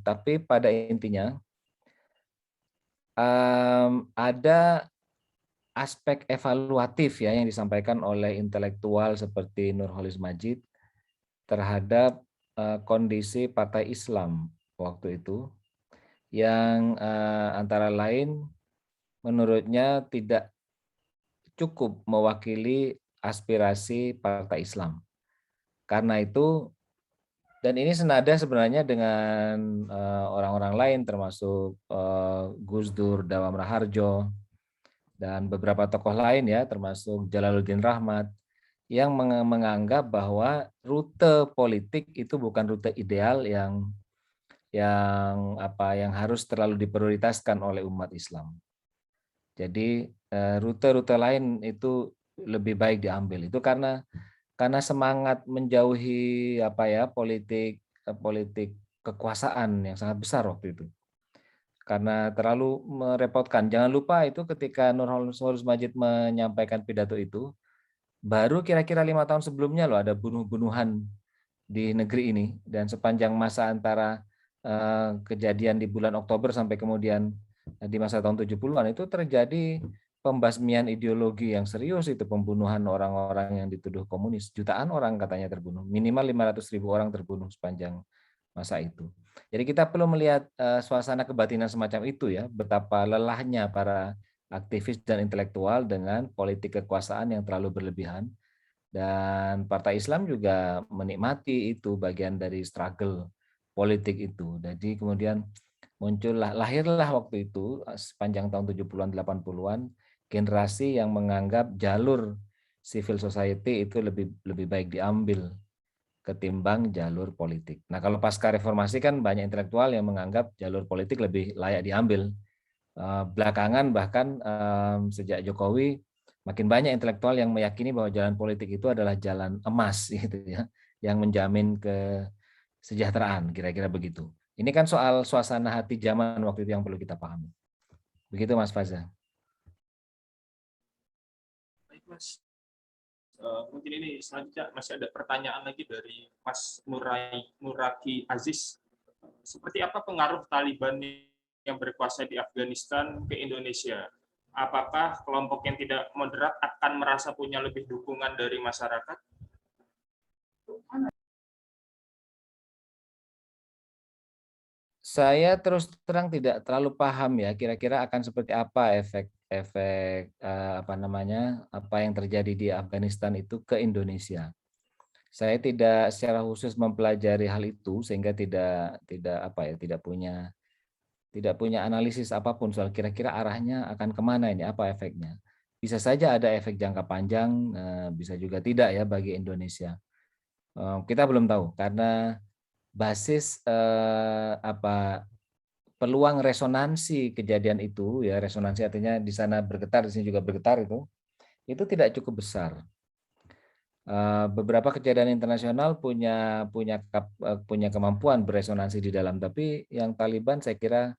[SPEAKER 2] tapi pada intinya ada aspek evaluatif ya yang disampaikan oleh intelektual seperti Nurholis Majid terhadap kondisi Partai Islam waktu itu, yang antara lain menurutnya tidak cukup mewakili aspirasi Partai Islam. Karena itu, dan ini senada sebenarnya dengan orang-orang lain termasuk Gus Dur, Dawam Raharjo, dan beberapa tokoh lain ya, termasuk Jalaluddin Rahmat, yang menganggap bahwa rute politik itu bukan rute ideal yang harus terlalu diprioritaskan oleh umat Islam. Jadi rute-rute lain itu lebih baik diambil. Itu karena semangat menjauhi politik kekuasaan yang sangat besar waktu itu. Karena terlalu merepotkan. Jangan lupa itu ketika Nurholis Majid menyampaikan pidato itu, baru kira-kira 5 tahun sebelumnya loh ada bunuh-bunuhan di negeri ini, dan sepanjang masa antara kejadian di bulan Oktober sampai kemudian di masa tahun 70-an itu terjadi pembasmian ideologi yang serius, itu pembunuhan orang-orang yang dituduh komunis. Jutaan orang katanya terbunuh, minimal 500.000 orang terbunuh sepanjang masa itu. Jadi kita perlu melihat suasana kebatinan semacam itu ya, betapa lelahnya para aktivis dan intelektual dengan politik kekuasaan yang terlalu berlebihan. Dan Partai Islam juga menikmati itu, bagian dari struggle politik itu. Jadi kemudian lahirlah waktu itu sepanjang tahun 70-an 80-an generasi yang menganggap jalur civil society itu lebih baik diambil ketimbang jalur politik. Nah, kalau pasca reformasi kan banyak intelektual yang menganggap jalur politik lebih layak diambil. Belakangan bahkan sejak Jokowi makin banyak intelektual yang meyakini bahwa jalan politik itu adalah jalan emas gitu ya, yang menjamin kesejahteraan, kira-kira begitu. Ini kan soal suasana hati zaman waktu itu yang perlu kita pahami. Begitu Mas Faza.
[SPEAKER 1] Baik, Mas. Mungkin ini selanjutnya masih ada pertanyaan lagi dari Mas Nuraki Aziz. Seperti apa pengaruh Taliban yang berkuasa di Afghanistan ke Indonesia? Apakah kelompok yang tidak moderat akan merasa punya lebih dukungan dari masyarakat?
[SPEAKER 2] Saya terus terang tidak terlalu paham ya kira-kira akan seperti apa efek apa yang terjadi di Afghanistan itu ke Indonesia. Saya tidak secara khusus mempelajari hal itu sehingga tidak punya analisis apapun soal kira-kira arahnya akan kemana ini, apa efeknya. Bisa saja ada efek jangka panjang, bisa juga tidak ya bagi Indonesia. Kita belum tahu karena basis peluang resonansi kejadian itu ya, resonansi artinya di sana bergetar, di sini juga bergetar, itu tidak cukup besar. Beberapa kejadian internasional punya kemampuan beresonansi di dalam, tapi yang Taliban saya kira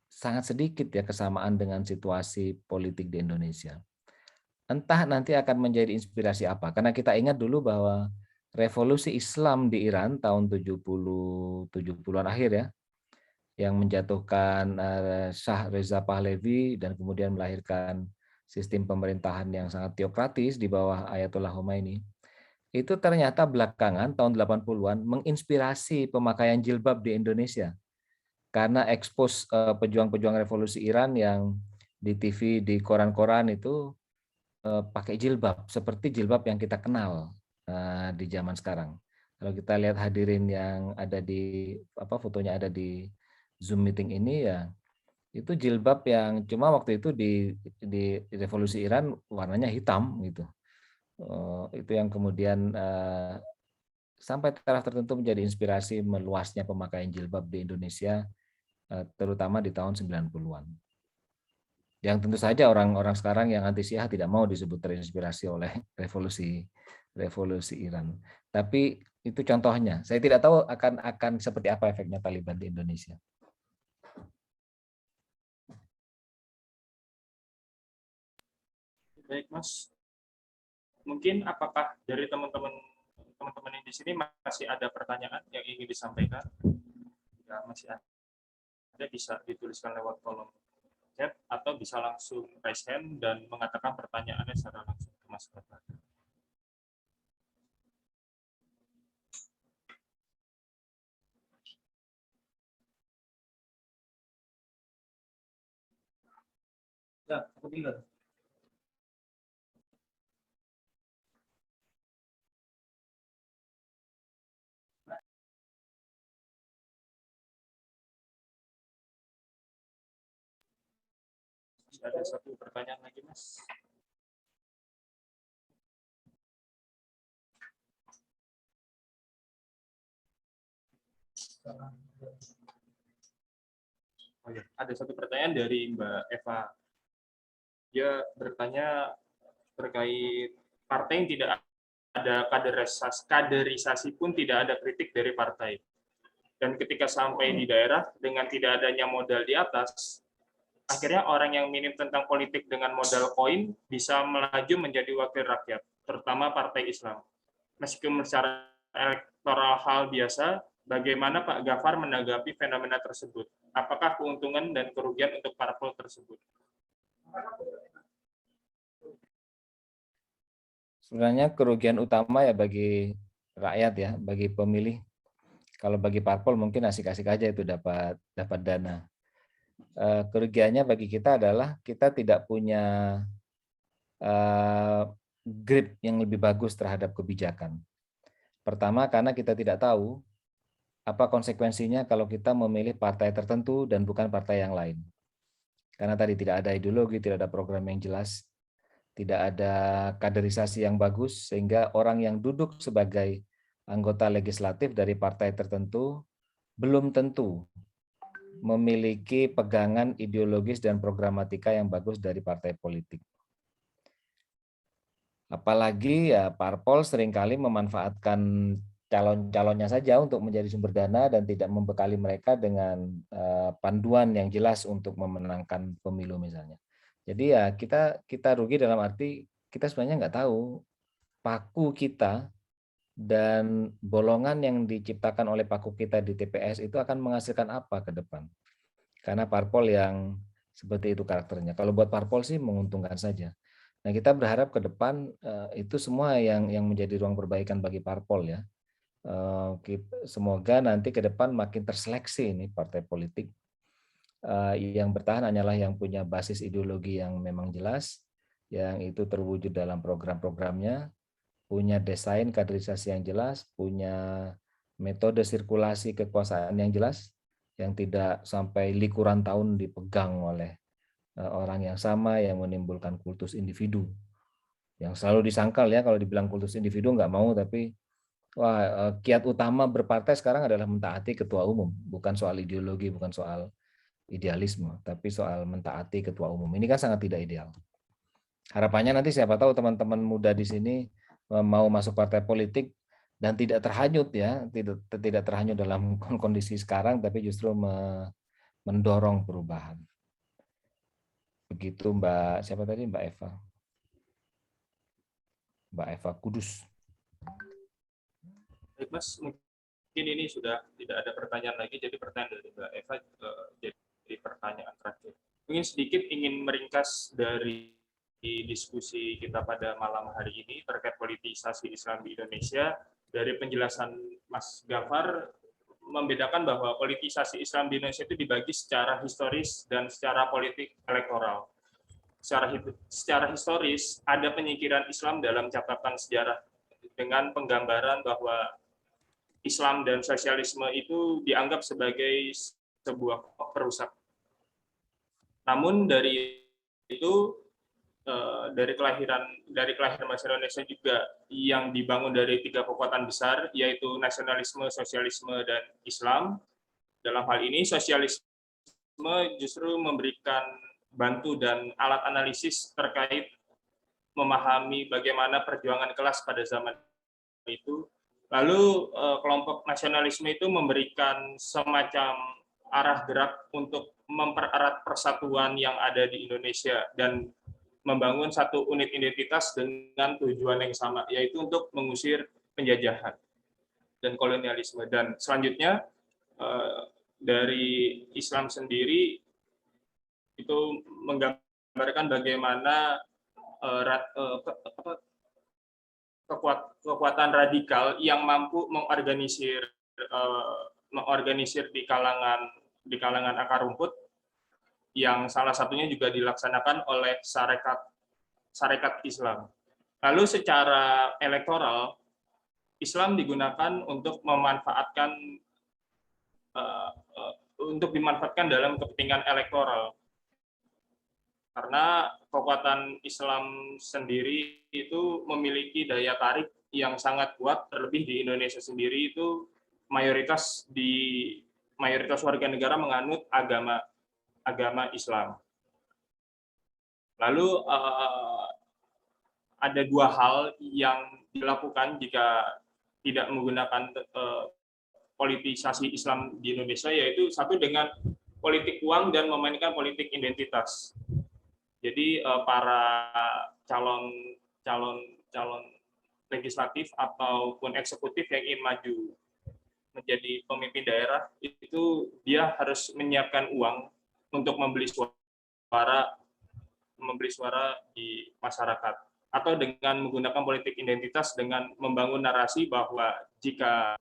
[SPEAKER 2] sangat sedikit ya kesamaan dengan situasi politik di Indonesia. Entah nanti akan menjadi inspirasi apa, karena kita ingat dulu bahwa revolusi Islam di Iran tahun 70-an akhir ya, yang menjatuhkan Shah Reza Pahlavi dan kemudian melahirkan sistem pemerintahan yang sangat teokratis di bawah Ayatollah Khomeini. Itu ternyata belakangan tahun 80-an menginspirasi pemakaian jilbab di Indonesia. Karena ekspos pejuang-pejuang revolusi Iran yang di TV, di koran-koran itu pakai jilbab, seperti jilbab yang kita kenal di zaman sekarang. Kalau kita lihat hadirin yang ada di fotonya ada di Zoom meeting ini ya, itu jilbab yang cuma waktu itu di revolusi Iran warnanya hitam gitu. Itu yang kemudian sampai taraf tertentu menjadi inspirasi meluasnya pemakaian jilbab di Indonesia, terutama di tahun 90-an. Yang tentu saja orang-orang sekarang yang anti Syiah tidak mau disebut terinspirasi oleh revolusi Iran. Tapi itu contohnya. Saya tidak tahu akan seperti apa efeknya Taliban di Indonesia.
[SPEAKER 1] Baik, Mas. Mungkin apakah dari teman-teman yang di sini masih ada pertanyaan yang ingin disampaikan? Ya, masih ada, bisa dituliskan lewat kolom chat atau bisa langsung raise hand dan mengatakan pertanyaannya secara langsung ke Mas Bapak. Ya, aku tinggal. Ada satu pertanyaan lagi, Mas. Oh ya, ada satu pertanyaan dari Mbak Eva. Dia bertanya terkait partai yang tidak ada kaderisasi pun tidak ada kritik dari partai. Dan ketika sampai di daerah dengan tidak adanya modal di atas, akhirnya orang yang minim tentang politik dengan modal koin bisa melaju menjadi wakil rakyat, terutama partai Islam. Meskipun secara elektoral hal biasa, bagaimana Pak Gafar menanggapi fenomena tersebut? Apakah keuntungan dan kerugian untuk parpol tersebut?
[SPEAKER 2] Sebenarnya kerugian utama ya bagi rakyat ya, bagi pemilih. Kalau bagi parpol mungkin asik-asik aja itu dapat dana. Kerugiannya bagi kita adalah kita tidak punya grip yang lebih bagus terhadap kebijakan. Pertama, karena kita tidak tahu apa konsekuensinya kalau kita memilih partai tertentu dan bukan partai yang lain. Karena tadi tidak ada ideologi, tidak ada program yang jelas, tidak ada kaderisasi yang bagus, sehingga orang yang duduk sebagai anggota legislatif dari partai tertentu belum tentu memiliki pegangan ideologis dan programatika yang bagus dari partai politik. Apalagi ya parpol seringkali memanfaatkan calon-calonnya saja untuk menjadi sumber dana dan tidak membekali mereka dengan panduan yang jelas untuk memenangkan pemilu misalnya. Jadi ya kita rugi dalam arti kita sebenarnya nggak tahu paku kita dan bolongan yang diciptakan oleh paku kita di TPS itu akan menghasilkan apa ke depan. Karena parpol yang seperti itu karakternya. Kalau buat parpol sih menguntungkan saja. Nah, kita berharap ke depan itu semua yang menjadi ruang perbaikan bagi parpol ya. Semoga nanti ke depan makin terseleksi ini partai politik. Yang bertahan hanyalah yang punya basis ideologi yang memang jelas, yang itu terwujud dalam program-programnya, punya desain kaderisasi yang jelas, punya metode sirkulasi kekuasaan yang jelas, yang tidak sampai likuran tahun dipegang oleh orang yang sama yang menimbulkan kultus individu. Yang selalu disangkal ya kalau dibilang kultus individu nggak mau, tapi kiat utama berpartai sekarang adalah mentaati ketua umum, bukan soal ideologi, bukan soal idealisme, tapi soal mentaati ketua umum. Ini kan sangat tidak ideal. Harapannya nanti siapa tahu teman-teman muda di sini mau masuk partai politik dan tidak terhanyut ya, tidak terhanyut dalam kondisi sekarang, tapi justru mendorong perubahan. Begitu Mbak, siapa tadi? Mbak Eva. Mbak Eva Kudus.
[SPEAKER 1] Baik, Mas, mungkin ini sudah tidak ada pertanyaan lagi, jadi pertanyaan dari Mbak Eva jadi pertanyaan terakhir. Mungkin sedikit ingin meringkas dari diskusi kita pada malam hari ini terkait politisasi Islam di Indonesia. Dari penjelasan Mas Gafar, membedakan bahwa politisasi Islam di Indonesia itu dibagi secara historis dan secara politik elektoral. Secara historis, ada penyingkiran Islam dalam catatan sejarah dengan penggambaran bahwa Islam dan sosialisme itu dianggap sebagai sebuah perusak. Namun dari itu, dari kelahiran masyarakat Indonesia juga yang dibangun dari 3 kekuatan besar, yaitu nasionalisme, sosialisme, dan Islam. Dalam hal ini, sosialisme justru memberikan bantu dan alat analisis terkait memahami bagaimana perjuangan kelas pada zaman itu. Lalu kelompok nasionalisme itu memberikan semacam arah gerak untuk mempererat persatuan yang ada di Indonesia dan membangun satu unit identitas dengan tujuan yang sama, yaitu untuk mengusir penjajahan dan kolonialisme. Dan selanjutnya dari Islam sendiri itu menggambarkan bagaimana kekuatan radikal yang mampu mengorganisir di kalangan akar rumput, yang salah satunya juga dilaksanakan oleh Sarekat Islam. Lalu secara elektoral, Islam digunakan untuk dimanfaatkan dalam kepentingan elektoral. Karena kekuatan Islam sendiri itu memiliki daya tarik yang sangat kuat, terlebih di Indonesia sendiri itu mayoritas warga negara menganut agama Islam. Lalu ada 2 hal yang dilakukan jika tidak menggunakan politisasi Islam di Indonesia, yaitu satu dengan politik uang dan memainkan politik identitas. Jadi para calon legislatif ataupun eksekutif yang ingin maju menjadi pemimpin daerah itu dia harus menyiapkan uang untuk membeli suara di masyarakat, atau dengan menggunakan politik identitas dengan membangun narasi bahwa jika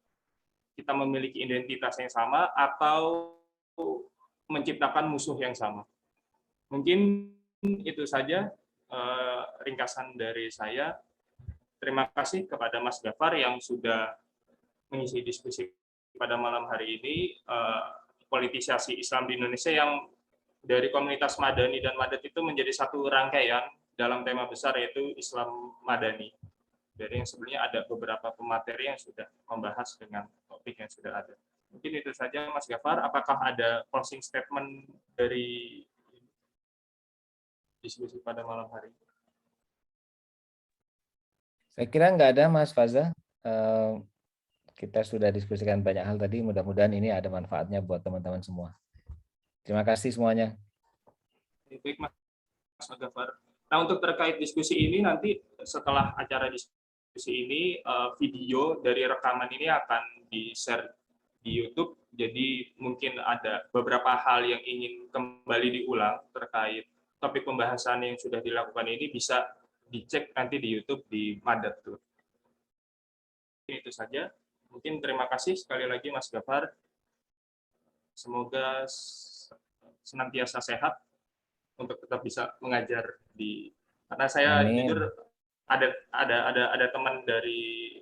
[SPEAKER 1] kita memiliki identitas yang sama atau menciptakan musuh yang sama. Mungkin itu saja ringkasan dari saya. Terima kasih kepada Mas Gafar yang sudah mengisi diskusi pada malam hari ini. Politisasi Islam di Indonesia yang dari komunitas Madani dan Madat itu menjadi satu rangkaian dalam tema besar, yaitu Islam Madani. Dari yang sebelumnya ada beberapa pemateri yang sudah membahas dengan topik yang sudah ada. Mungkin itu saja, Mas Gafar. Apakah ada closing statement dari diskusi pada malam hari ini?
[SPEAKER 2] Saya kira nggak ada, Mas Faza. Kita sudah diskusikan banyak hal tadi. Mudah-mudahan ini ada manfaatnya buat teman-teman semua. Terima kasih semuanya.
[SPEAKER 1] Baik, Mas Gafar. Nah, untuk terkait diskusi ini, nanti setelah acara diskusi ini, video dari rekaman ini akan di-share di YouTube. Jadi mungkin ada beberapa hal yang ingin kembali diulang terkait topik pembahasan yang sudah dilakukan ini, bisa dicek nanti di YouTube di Madat. Itu saja. Mungkin terima kasih sekali lagi Mas Gafar. Semoga senantiasa sehat untuk tetap bisa mengajar karena saya jujur ada teman dari